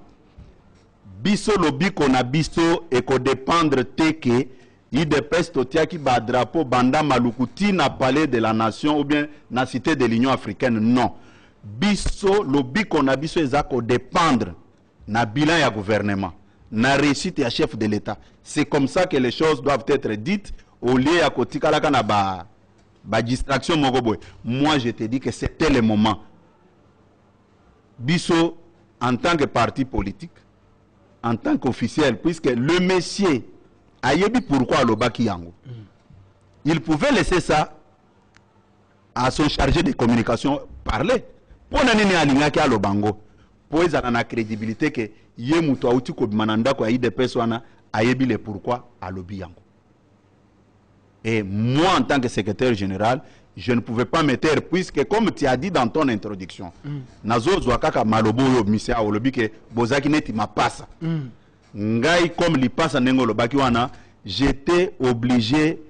S1: biso lobby qu'on a biso et qu'on dépendre teke IDPS totiaki ba drapeau banda malukuti na palais de la nation ou bien na cité de l'Union africaine. Non, biso lobby qu'on a biso ezako dépendre na bilan ya gouvernement, na réussite ya chef de l'État. C'est comme ça que les choses doivent être dites au lieu ya kotika la kana ba distraction mogoboy. Moi je te dis que c'était le moment. Biso en tant que parti politique, en tant qu'officiel, puisque le messier a yebi pourquoi Alobaki Yango. Il pouvait laisser ça à son chargé de communication parler. Pour n'ani alingaki Alobango, pour ils la crédibilité que yemuto auti ko mananda ko IDPS wana ayebi le pourquoi Alobi Yango. Et moi en tant que secrétaire général, je ne pouvais pas me taire puisque comme tu as dit dans ton introduction, nazo zwakaka malobo yo misia olobi ke bozaki neti mapasa. Ngai comme li passa nengo lobaki wana, j'étais obligé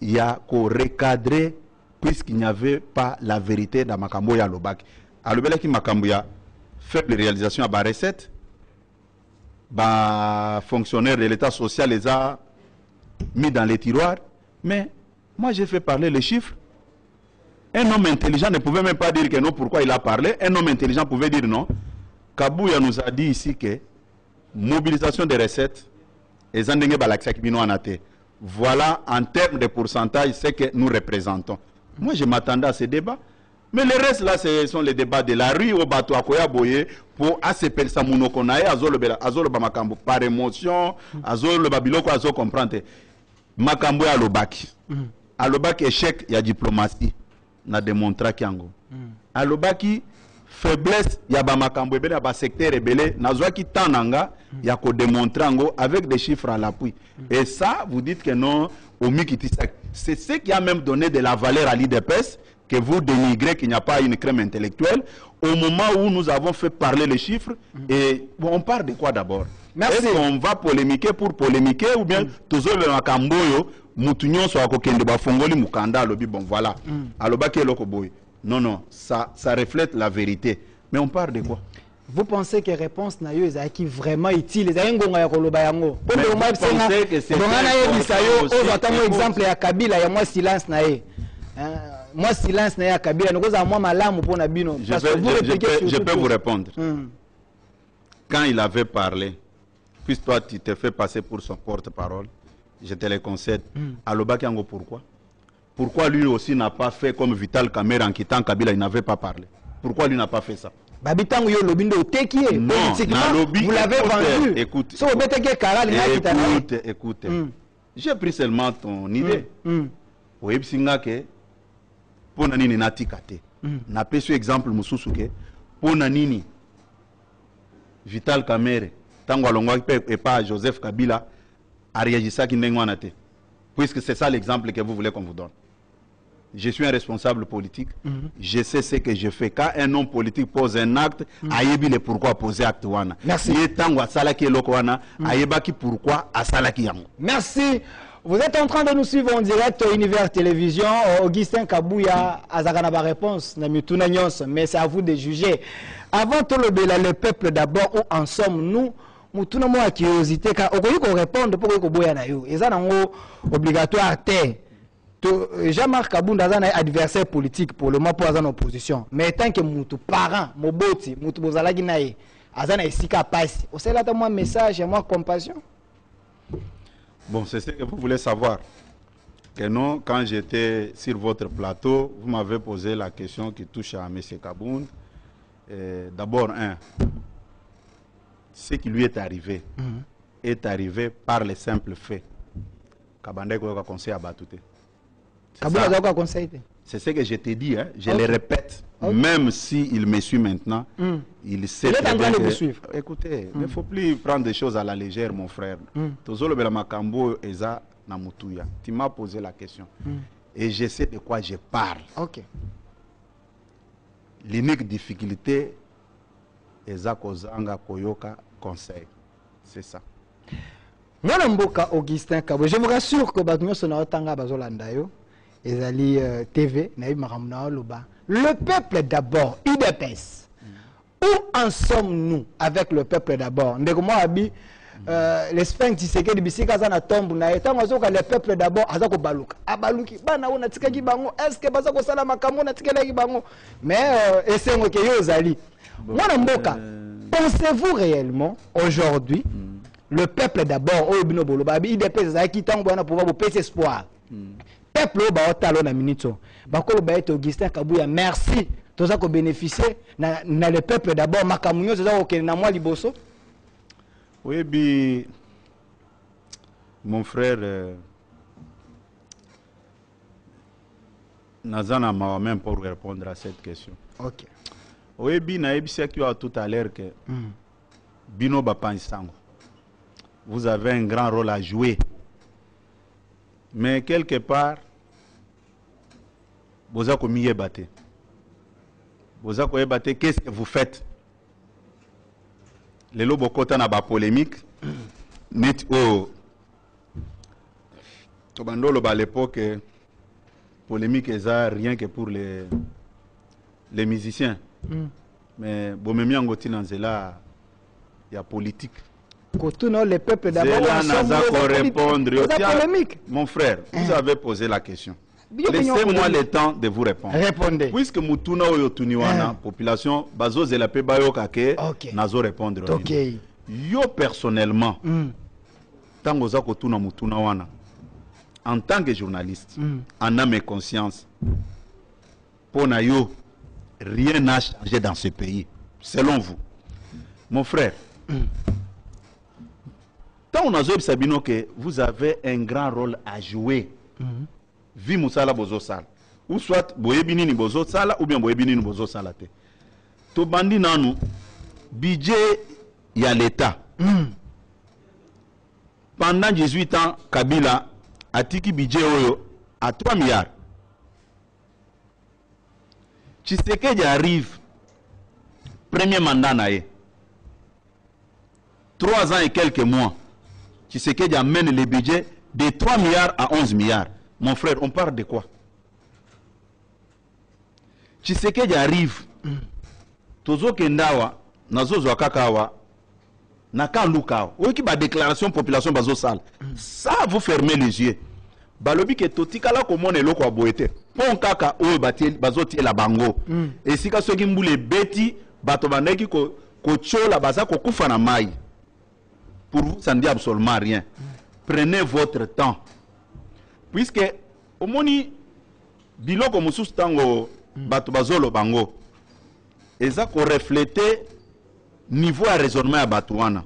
S1: ya ko recadrer puisqu'il n'y avait pas la vérité dans makambo ya lobaki. Alobelaki makambo ya faible réalisation à ba recette, ba fonctionnaire de l'état social les a mis dans les tiroirs, mais moi j'ai fait parler les chiffres. Un homme intelligent ne pouvait même pas dire que non, pourquoi il a parlé. Un homme intelligent pouvait dire non. Kabouya nous a dit ici que mobilisation des recettes, et voilà en termes de pourcentage ce que nous représentons. Moi je m'attendais à ces débats. Mais le reste là, ce sont les débats de la rue au bateau à Koyaboye pour ACP Samunokonae, Azoloba Makambo par émotion, Azoloba Biloko, Azo comprendre. Makambo ya Alobaki. Alobaki échec, il y a diplomatie. Na démontra kiango. Alobaki faiblesse ya ba makambo ebele ya ba secteur ebele nazwa ki tananga ya ko démontrer ngo avec des chiffres à l'appui. Et ça vous dites que non au Mikitisak. C'est ce qui a même donné de la valeur à l'IDPS que vous dénigrez qu'il n'y a pas une crème intellectuelle au moment où nous avons fait parler les chiffres. Et bon, on parle de quoi d'abord? Est-ce qu'on va polémiquer pour polémiquer ou bien toujours le makamboyo mutunyon so akokende ba fongoli mukanda lobi bon voilà alobaki eloko boy. Non, ça reflète la vérité. Mais on parle de quoi?
S2: Vous pensez que réponse na yo ezaki vraiment utile? Ezaki ngonga ya koloba yango. Pombe o mwa senga. Bongana ye bisayo o atango exemple ya Kabila ya moi silence na ye. Moi silence na ya Kabila nokoza moi malamu pona bino parce que vous répétez.
S1: Je peux vous répondre. Quand il avait parlé, puisque toi tu te fais passer pour son porte-parole, je te le concède. Alobaki yango pourquoi? Pourquoi lui aussi n'a pas fait comme Vital Kamerhe en quittant Kabila, il n'avait pas parlé? Pourquoi lui n'a pas fait ça?
S2: Babitango yo lobindo tekié.
S1: Non,
S2: politiquement,
S1: lobby,
S2: vous l'avez vendu.
S1: Écoute.
S2: So beteke Karal
S1: Écoute. J'ai pris seulement ton idée. Oui, singa ke pona nini natikate. Na peso exemple mususu ke pona nini Vital Kamerhe tango alongwa et pas Joseph Kabila a réagi ça qui n'engwana te. Puisque c'est ça l'exemple que vous voulez qu'on vous donne. Je suis un responsable politique. Je sais ce que je fais. Quand un homme politique pose un acte, ayebi le pourquoi poser acte wana.
S2: Merci.
S1: Pourquoi asalaki yango.
S2: Merci. Vous êtes en train de nous suivre en direct au Univers Télévision. Augustin Kabouya azakana ba réponse na mituna nyonso, mais c'est à vous de juger. Avant tout le peuple d'abord, où en sommes-nous? Mutuna mo a curiosité car okoyi ko répondre pour ko boya na yo. Eza nango obligatoire te. Jean-Marc Kabunda est un adversaire politique pour le moment pour en opposition. Mais tant que mon parent, mon boti, mon bozalagi nae, azana esika passe. Vous savez là moi message et moi compassion.
S1: Bon, c'est ce que vous voulez savoir. Que non, quand j'étais sur votre plateau, vous m'avez posé la question qui touche à M. Kabunda. D'abord, ce qui lui est arrivé par les simples faits. Kabanda est conseil à Batouté. C'est ce que je t'ai dit, hein. Je le répète. Même s'il me suit maintenant, il sait très bien que...
S2: suivre.
S1: Écoutez, il ne faut plus prendre des choses à la légère, mon frère. Tu m'as posé la question. Et je sais de quoi je parle. L'unique difficulté est Kozanga Koyoka conseil. C'est ça.
S2: Moi, Augustin Kabouya, je vous rassure que Bagno Sonatanga Bazolandayo. Ezali TV, le peuple d'abord, UDPS. Où en sommes-nous avec le peuple d'abord? L'Espagne Tshisekedi de Bissika na tombe na etant le peuple d'abord azako baluka. Abaluki bana ona tikaki bango est-ce que bazako sala makambo na tikaki bango? Mais esengo ke yo zali. Mwana mboka, pensez-vous réellement aujourd'hui le peuple d'abord au bino bolo babi UDPS zaki tango bana pouvoir vous péter espoir. Peuple au baotalo na minito bakolo baete Augustin Kabouya merci toza ko bénéficier na le peuple d'abord makamunyo toza ko kena moi liboso.
S1: Oui bi mon frère Nazana m'a même pour répondre à cette question.
S2: OK.
S1: Oui bi na ebisa qui a tout à l'heure que bino bapansango. Vous avez un grand rôle à jouer. Mais quelque part, vous avez battu. Vous avez battu. Qu'est-ce que vous faites? Les lobokota na ba polémique. Net au Tobandolo à l'époque, polémique est rien que pour les musiciens. Mais Bomemi Angoti Nanzela, il y a politique.
S2: Le peuple d'abord.
S1: Mon frère, vous avez posé la question. Laissez-moi le temps de vous répondre.
S2: Répondez.
S1: Puisque Mutuna Oyotuniwana, population, Bazo Zelape Bayokake, Nazo répondre.
S2: Ok.
S1: Yo personnellement, Tango Zako Tuna Mutuna Wana, en tant que journaliste, en âme et conscience, pour yo, rien n'a changé dans ce pays, selon vous. Mon frère, tant on a Sabino que vous avez un grand rôle à jouer. Vi musala bozo sala. Ou soit boyebini ni bozo sala ou bien boyebini ni bozo sala te. To bandi nanu budget ya l'État. Pendant 18 ans, Kabila a tiki budget oyo à 3 milliards. Tshisekedi arrive premier mandat nae. 3 ans et quelques mois. Tshisekedi amène le budget de 3 milliards à 11 milliards. Mon frère, on parle de quoi? Tshisekedi arrive. Tozo kendawa, nazo zwakakawa, naka lukawa. Oki ba déclaration population bazo sale. Ça vous fermez les yeux. Balobi ke totikala komone loko aboete. Pon kaka oyo batie bazo tie la bango. Et si ka soki mbule beti bato bandeki ko chola baza ko kufa na mai. Pour vous, ça ne dit absolument rien. Prenez votre temps. Puisque, au moni, biloko musus tango, bato bazolo bango. et ça qu'on reflétait niveau à raisonnement à Batouana.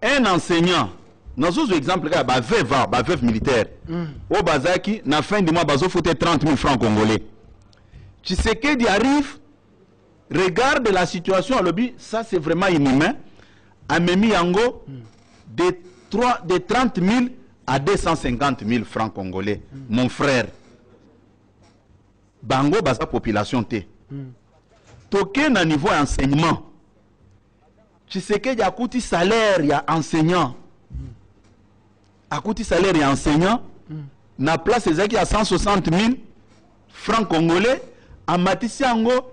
S1: Un enseignant, dans un exemple, veuve militaire, au Bazaki, na fin du mois, bazo foutait 30 000 francs congolais. Tshisekedi arrive, regarde la situation à l'objet, ça c'est vraiment inhumain. A Memi Yango, de 30 000 à 250 000 francs congolais. Mon frère, Bango, baza population te. Toké na niveau enseignement. Tshisekedi a coûté salaire, il y a enseignant. A coûté salaire, il y a enseignant. Na place, il y a 160 000 francs congolais. En Matisiango,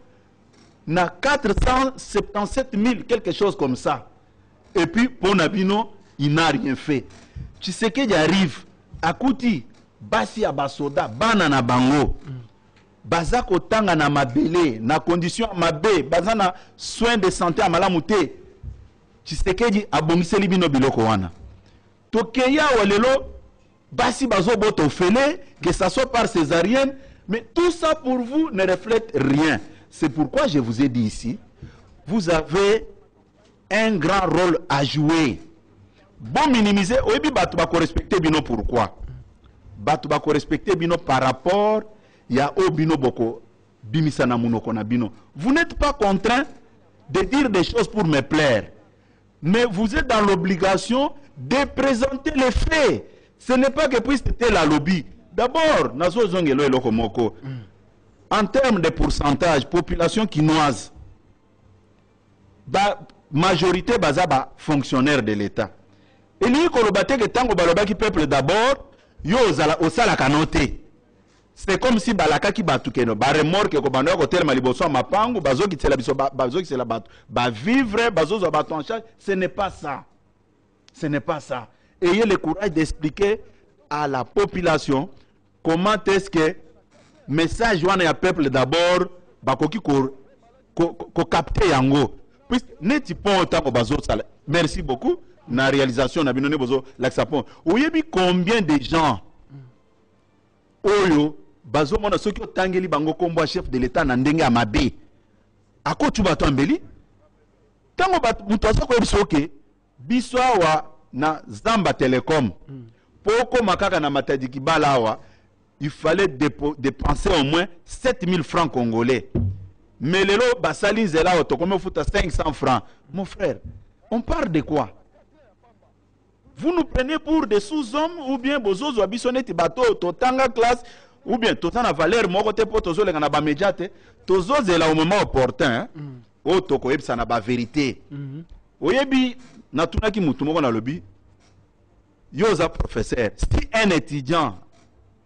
S1: na 477 000, quelque chose comme ça. Et puis, pour Nabino, il n'a rien fait. Tshisekedi arrive, à Kouti, Basi Abasoda, Banana Bango, Bazako Tanga na Mabele, na condition Mabe, Bazana soins de santé à Malamute, Tshisekedi a bongise libino biloko wana. Tokeya walelo, Basi Bazo Boto Fele, que ça soit par césarienne, mais tout ça pour vous ne reflète rien. C'est pourquoi je vous ai dit ici, vous avez un grand rôle à jouer. Bon minimiser, oyebi batu bako respecter bino pourquoi? Batu bako respecter bino par rapport ya o bino boko bimisa na munoko na bino. Vous n'êtes pas contraint de dire des choses pour me plaire. Mais vous êtes dans l'obligation de présenter les faits. Ce n'est pas que puisque tel la lobby. D'abord, nazo zongelo eloko moko. En termes de pourcentage, population quinoise, majorité bazaba fonctionnaire de l'État. Et lui, kolobate que tango balobaki peuple d'abord, yo osala kanote. C'est comme si balaka ki batukeno, ba remorque ko bando ko telema liboso mapangu, bazo ki tsela biso bazo ki tsela batu, ba vivre, bazo zo batu en charge, ce n'est pas ça. Ce n'est pas ça. Ayez le courage d'expliquer à la population comment est-ce que message wana ya peuple d'abord bakoki ko capter yango. Puis neti pon tango bazo sala. Merci beaucoup. Na réalisation na binone bozo l'axapon. Oyebi combien de gens oyo bazo mona soki otangeli bango kombo chef de l'état na ndenge amabe. Ako tu bato ambeli? Tango muto asako bisoke biswa na Zamba Telecom. Poko makaka na matadi kibala awa, il fallait dépenser au moins 7 000 francs congolais. Mais le lot basali zela auto comme faut 500 francs. Mon frère, on parle de quoi? Vous nous prenez pour des sous-hommes ou bien bozozo abisoneti bateau totanga classe ou bien totana valeur moko te po tozo lenga na ba médiate tozo zela au moment opportun o toko yebisa na ba vérité. Oyebi na tunaki mutu moko na lobby yoza professeur si un étudiant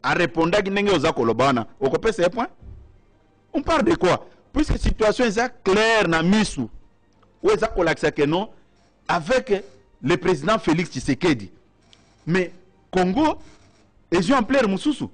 S1: a répondu à ndenge yoza kolobana okope ces points. On parle de quoi? Puisque situation est claire na misu ou eza kolakisa que non avec le président Félix Tshisekedi. Mais Congo est en plein mususu.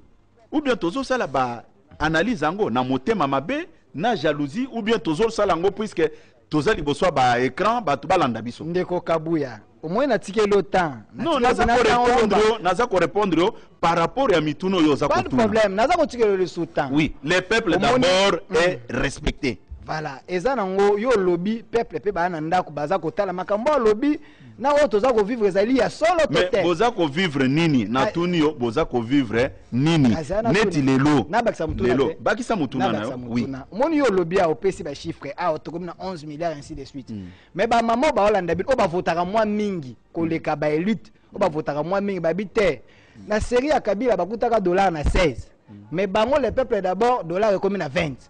S1: Ou bien tozo sala ba analyse ango na motema mabe na jalousie ou bien tozo sala ango puisque toza liboso ba écran ba tubalanda biso.
S2: Ndeko Kabuya. Au moins na tike le temps.
S1: Non, naza ko répondre par rapport à mituno yoza ko.
S2: Pas de problème, naza ko tike le sous-temps.
S1: Oui, le peuple d'abord est respecté.
S2: Voilà, eza nango yo lobby peuple pe ba na ndako baza ko tala makambo lobby na o toza ko vivre ezali ya solo tote.
S1: Mais boza ko vivre nini na tuni yo boza ko vivre nini neti lelo
S2: na bakisa mutuna
S1: lelo bakisa mutuna na yo oui
S2: moni yo lobby a opesi ba chiffre a to comme na 11 milliards ainsi de suite. Mais ba maman ba Holanda bi o ba votaka moi mingi koleka ba élite o ba votaka moi mingi ba bité na série ya Kabila bakutaka dollar na 16 mais bango le peuple d'abord dollar comme na 20.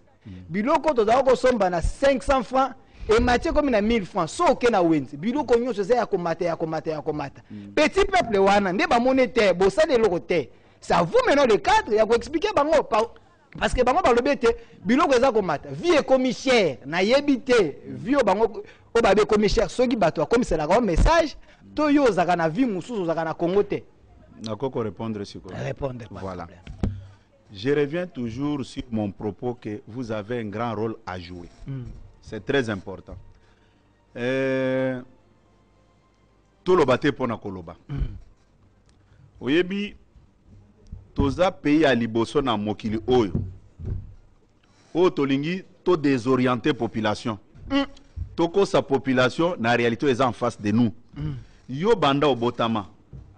S2: Biloko to ko somba na 500 francs et Mathieu comme na 1000 francs so ok na wenzi biloko nyonso za ya komata petit peuple wana nde ba monétaire bo sa de lokote ça vous maintenant le cadre ya ko expliquer bango parce que bango ba lobete biloko za komata vie commissaire na yebité vie bango o ba be commissaire soki bato comme c'est la grand message to yo zaka na vie mususu zaka na Congo te
S1: na koko répondre sur quoi
S2: répondre
S1: voilà. Je reviens toujours sur mon propos que vous avez un grand rôle à jouer. C'est très important. Toloba te pona koloba. Oyebi toza pays à liboso na mokili oyo. O tolingi to désorienter population. Toko sa population na réalité est en face de nous. Yo banda au botama.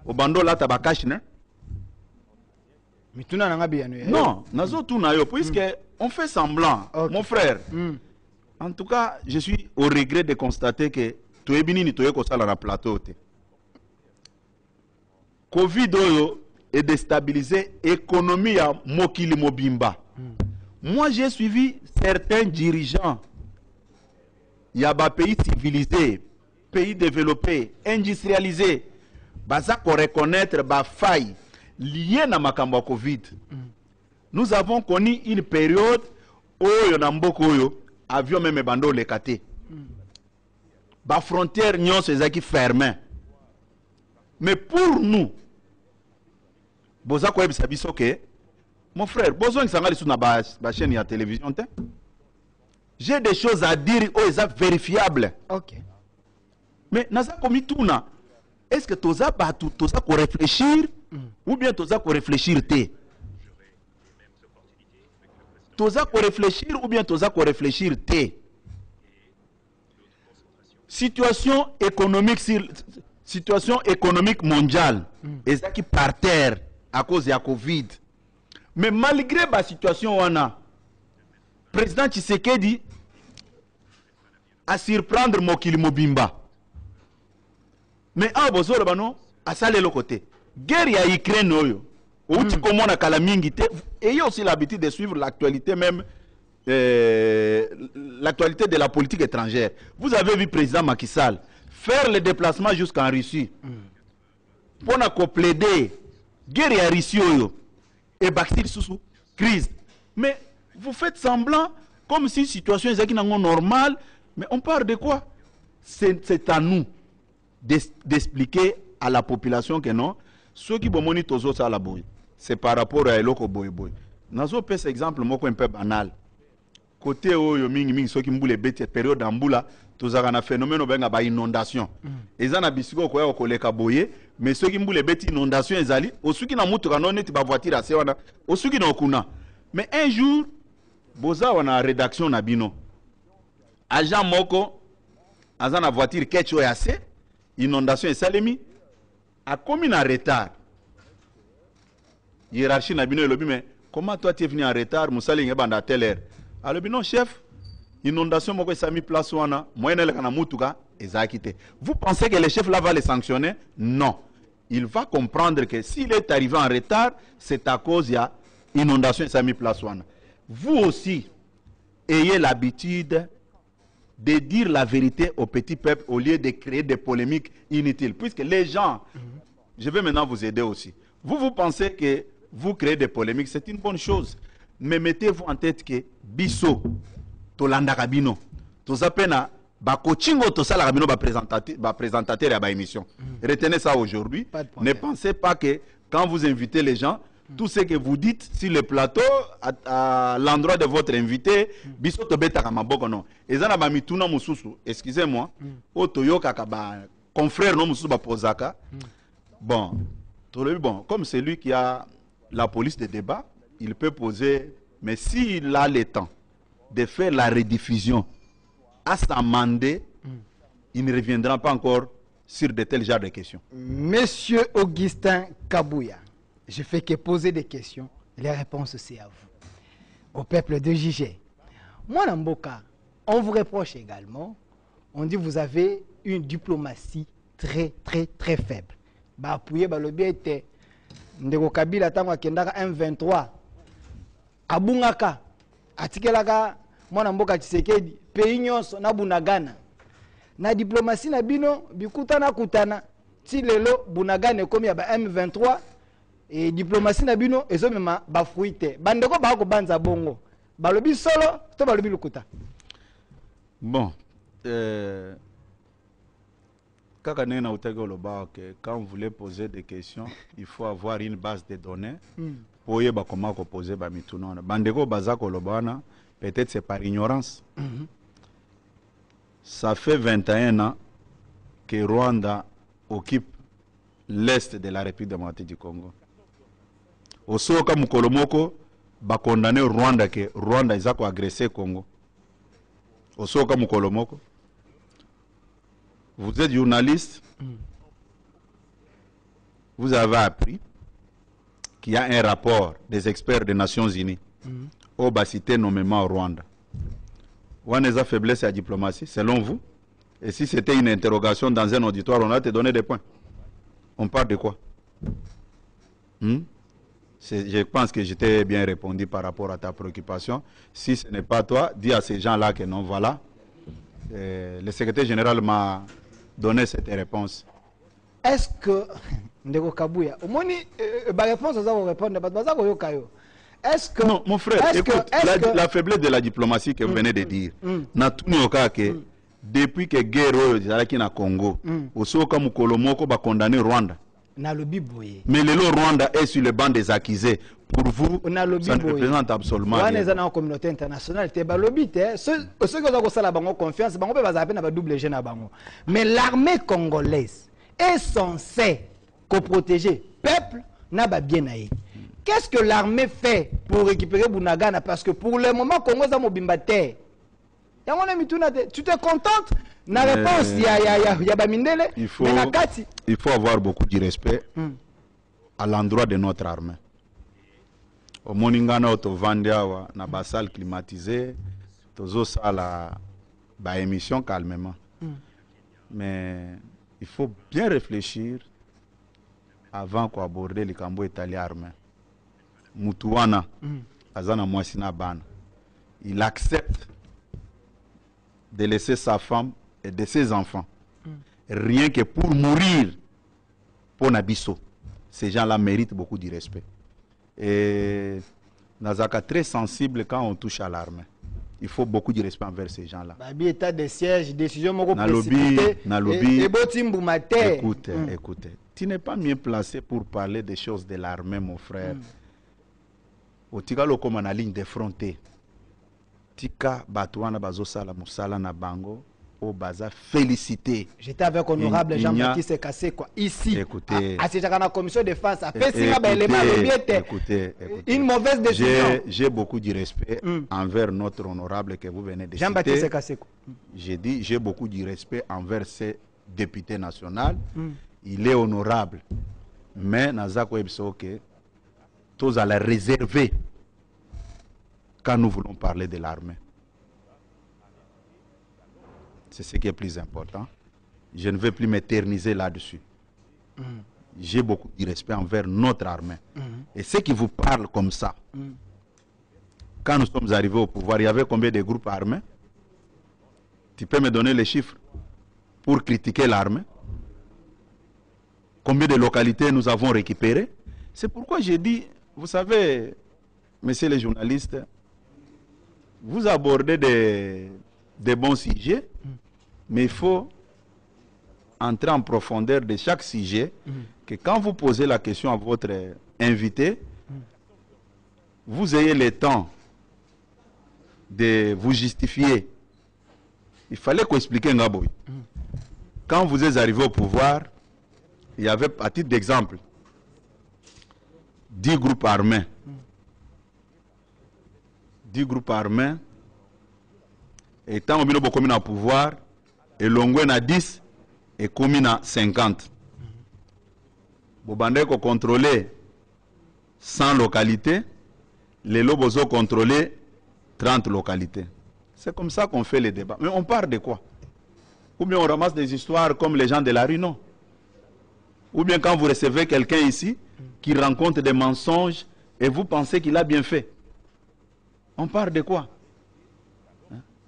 S1: Au bando la tabakash ne? Non, nazo tout na yo puisque on fait semblant. Okay. Mon frère. En tout cas, je suis au regret de constater que tu es bini ni to ko sala na plateau te. Covid oyo est déstabilisé l'économie à Mokili Mobimba. Moi, j'ai suivi certains dirigeants. Il y a des pays civilisés, pays développés, industrialisés. Baza pour reconnaître les failles liées à Makamba Covid. Nous avons connu une période où il y a beaucoup avions même bando les katé. Les frontières n'y ont qui fermées. Mais pour nous, Bozako Ebisabiso que mon frère, besoin que ça sur la chaîne de télévision. J'ai des choses à dire aux exact vérifiables.
S2: Ok.
S1: Mais naza komi tuna. Est-ce que toza batu toza ko réfléchir ou bien toza ko réfléchir te? Toza ko réfléchir ou bien toza ko réfléchir te? Situation économique mondiale est qui par terre à cause de la Covid. Mais malgré la situation, on a le président Tshisekedi à surprendre Mokili Mobimba. Mais à Bozor, à saler le côté. Guerre à Ukraine, où tu commandes à Kalamingite, ayez aussi l'habitude de suivre l'actualité même, l'actualité de la politique étrangère. Vous avez vu le président Macky Sall faire le déplacement jusqu'en Russie pour plaider guerre à Russie et bâtir sous crise. Mais vous faites semblant comme si la situation est normale, mais on parle de quoi? C'est à nous d'expliquer à la population que non, ceux qui vont tous à la boue, c'est par rapport à l'autre boy boy. Dans un exemple, moi un peu banal. Côté où mingi ceux qui mboule bête période d'amboula, tous un phénomène benga inondation. Et ça na bisiko quoi au koleka boye, mais ceux qui mboule bête inondation ezali, au ceux qui na mutu kanone ti ba voiture assez wana, au ceux qui na okuna. Mais un jour, boza wana rédaction na bino. Agent moko azana voiture ketcho assez, inondation et salemi a commis en retard. Hiérarchie na bino elobi mais comment toi tu es venu en retard, musali ngebanda telle heure. Alors non chef, inondation moko sami place wana, moyen le kana mutuka ezakite. Vous pensez que le chef là va les sanctionner? Non. Il va comprendre que s'il est arrivé en retard, c'est à cause de inondation sami place wana. Vous aussi ayez l'habitude de dire la vérité au petit peuple au lieu de créer des polémiques inutiles. Puisque les gens, je vais maintenant vous aider aussi. Vous pensez que vous créez des polémiques, c'est une bonne chose. Mais mettez-vous en tête que biso, tolanda kabino, tozapena, ba coachingo tosala kabino ba présentateur et ba émission. Retenez ça aujourd'hui. Ne pensez pas que quand vous invitez les gens, tout ce que vous dites sur le plateau, à l'endroit de votre invité, biso to beta kamaboko non. Ezana ba mituna mususu, excusez-moi, o toyoka ka ba confrère no mususu ba pozaka. Bon, comme c'est lui qui a la police de débat, il peut poser, mais s'il a le temps de faire la rediffusion à s'amender, il ne reviendra pas encore sur de tels genres de questions.
S2: Monsieur Augustin Kabouya, je fais que poser des questions, les réponses c'est à vous. Au peuple de JG. Moi, Namboka, on vous reproche également, on dit que vous avez une diplomatie très faible. Bah, appuyé, bah, le bien était, Ndeko Kabila, tango kendaka M23, abungaka, atikelaka, mwana mboka Tshisekedi, pays nyonso na bunagana. Na diplomatie na bino, bikutana kutana, ti lelo bunagana komi ya ba M23, et diplomatie na bino, ezo mema ba fruité. Bandeko ba ko banza bongo. Balobi solo, to balobi lukuta.
S1: Bon, quand vous voulez poser des questions, il faut avoir une base de données pour comment poser bandeko bazako lobana, peut-être c'est par ignorance. Ça fait 21 ans que Rwanda occupe l'est de la République démocratique du Congo. Au Soka Mukolomoko ba condamné Rwanda que Rwanda a agressé Congo. Osoka Mukolomoko. Vous êtes journaliste. Vous avez appris qu'il y a un rapport des experts des Nations Unies au Basité nommément au Rwanda. Où est la faiblesse à la diplomatie, selon vous? Et si c'était une interrogation dans un auditoire, on a te donné des points. On parle de quoi? Je pense que je t'ai bien répondu par rapport à ta préoccupation. Si ce n'est pas toi, dis à ces gens-là que non, voilà. Le secrétaire général m'a donné cette réponse.
S2: Est-ce que... Ndeko Kabuya, au moins, la réponse, vous allez répondre, est-ce que...
S1: Non, mon frère, écoute, la faiblesse de la diplomatie que vous venez de dire, depuis que guerre est au Congo, aussi comme Kolomoko va condamner Rwanda. Mais le Rwanda est sur le banc des accusés. Pour vous, ça ne représente absolument rien.
S2: On est dans la communauté internationale. Ceux qui ont confiance, ils peuvent double jeu. Mais l'armée congolaise est censée protéger le peuple n'a pas bien aïe. Qu'est-ce que l'armée fait pour récupérer Bunagana? Parce que pour le moment, Congo est mobimba terre. Tu te contentes? La réponse, il
S1: faut avoir beaucoup de respect à l'endroit de notre armée. Au Moningana, au Vandiawa, na ba salle climatisée, tozo sala ba émission calmement. Mais il faut bien réfléchir avant d'aborder le cambo italien armé. Mutuana, Azana Mwasina Ban, il accepte de laisser sa femme et de ses enfants, rien que pour mourir pour Nabiso. Ces gens-là méritent beaucoup de respect. Et Nazaka très sensible quand on touche à l'armée. Il faut beaucoup de respect envers ces gens-là.
S2: État de siège, décision
S1: Écoutez, tu n'es pas mieux placé pour parler des choses de l'armée, mon frère. Au Tigalo comme en ligne défrontée. Tika Batouana Bazosala Moussala Nabango au Baza félicité.
S2: J'étais avec honorable Jean-Baptiste Kassé quoi ici.
S1: Écoutez,
S2: à la commission de défense à fait écoutez, une mauvaise décision.
S1: J'ai beaucoup de respect envers notre honorable que vous venez de citer.
S2: Jean-Baptiste Kassé quoi.
S1: J'ai dit j'ai beaucoup de respect envers ce député national. Il est honorable. Mais Nazako Ebsoke tous à la réserver quand nous voulons parler de l'armée. C'est ce qui est plus important. Je ne vais plus m'éterniser là-dessus. J'ai beaucoup de respect envers notre armée. Et ceux qui vous parlent comme ça, quand nous sommes arrivés au pouvoir, il y avait combien de groupes armés? Tu peux me donner les chiffres pour critiquer l'armée? Combien de localités nous avons récupérées? C'est pourquoi j'ai dit, vous savez, messieurs les journalistes, vous abordez des bons sujets, mais il faut entrer en profondeur de chaque sujet, que quand vous posez la question à votre invité, vous ayez le temps de vous justifier. Il fallait qu'on explique un gaboui. Quand vous êtes arrivé au pouvoir, il y avait, à titre d'exemple, 10 groupes armés. 10 groupes armés. Et tant que nous sommes au pouvoir, et l'ongoué na 10 et commune à 50. Vous bandez contrôler 100 localités, les lobos ont contrôlé 30 localités. C'est comme ça qu'on fait les débats. Mais on parle de quoi? Ou bien on ramasse des histoires comme les gens de la rue, non? Ou bien quand vous recevez quelqu'un ici qui rencontre des mensonges et vous pensez qu'il a bien fait. On parle de quoi?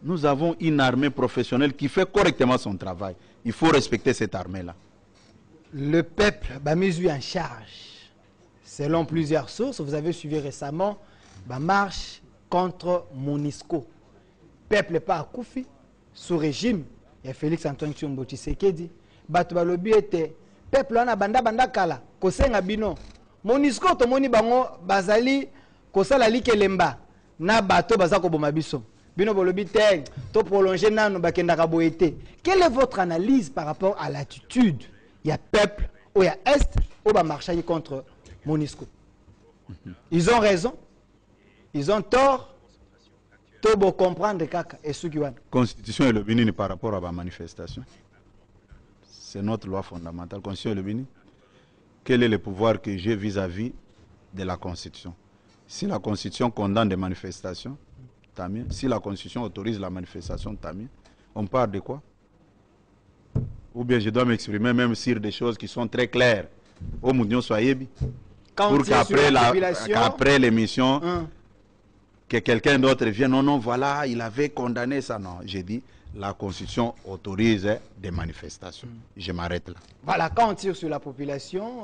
S1: Nous avons une armée professionnelle qui fait correctement son travail. Il faut respecter cette armée-là.
S2: Le peuple a mis en charge. Selon plusieurs sources, vous avez suivi récemment la marche contre Monisco. Le peuple n'est pas à Koufi, sous régime. Il y a Félix Antoine Tshombo Tshisekedi. Batubalobi était peuple na banda kala kosenga bino. Monisco to moni bango bazali kosala likelemba na bato bazako bomabiso. Bino bolobi te to prolonger nanu bakendaka boete. Quelle est votre analyse par rapport à l'attitude? Il y a peuple, il y a Est, il y a marché contre Monisco. Ils ont raison, ils ont tort. Tobo comprendre kaka et ce qui va.
S1: Constitution et le Bénin par rapport à la manifestation. C'est notre loi fondamentale. Constitution et le Bénin. Quel est le pouvoir que j'ai vis-à-vis de la Constitution? Si la Constitution condamne des manifestations, tant mieux. Si la Constitution autorise la manifestation, tant mieux. On parle de quoi? Ou bien je dois m'exprimer même sur des choses qui sont très claires. Au Mounion Soyebi. Pour qu'après l'émission, que quelqu'un d'autre vienne, non, voilà, il avait condamné ça. Non, j'ai dit, la Constitution autorise des manifestations. Je m'arrête là.
S2: Voilà, quand on tire sur la population,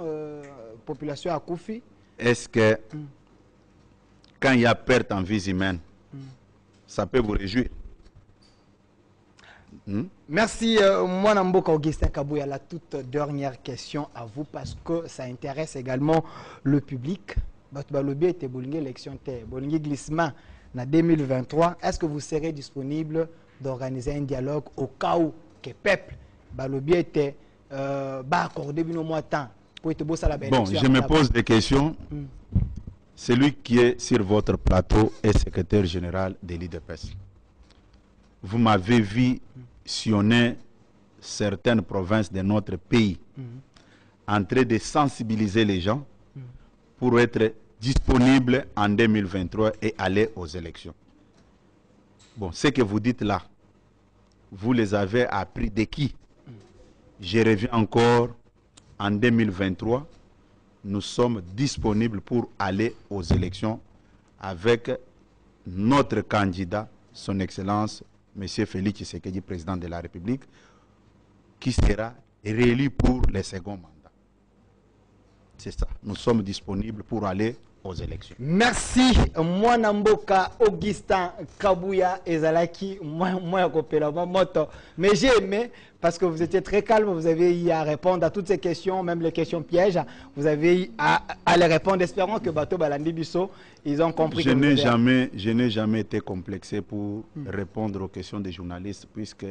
S2: population à Koufi.
S1: Est-ce que, quand il y a perte en vie humaine, ça peut vous réjouir?
S2: Merci, moi Namboka Augustin Kabouya. La toute dernière question à vous parce que ça intéresse également le public. Balobi était bolingue élection terre, bolingue glissement en 2023. Est-ce que vous serez disponible d'organiser un dialogue au cas où que peuple Balobi était accordé bien au moins temps pour être beau ça la
S1: Bon, je me pose des questions. Celui qui est sur votre plateau est secrétaire général de l'IDPS. Vous m'avez vu sillonner certaines provinces de notre pays en train de sensibiliser les gens pour être disponibles en 2023 et aller aux élections. Bon, ce que vous dites là, vous les avez appris de qui? Je reviens encore en 2023. Nous sommes disponibles pour aller aux élections avec notre candidat, son Excellence, M. Félix Tshisekedi, président de la République, qui sera réélu pour le second mandat. C'est ça. Nous sommes disponibles pour aller aux élections.
S2: Merci. Moi, Namboka Augustin Kabouya Ezalaki, moi, moto. Mais j'ai aimé parce que vous étiez très calme, vous avez eu à répondre à toutes ces questions, même les questions pièges. Vous avez eu à les répondre. Espérons que Bato Balandi Bisso, ils ont compris.
S1: Je n'ai jamais été complexé pour répondre aux questions des journalistes, puisque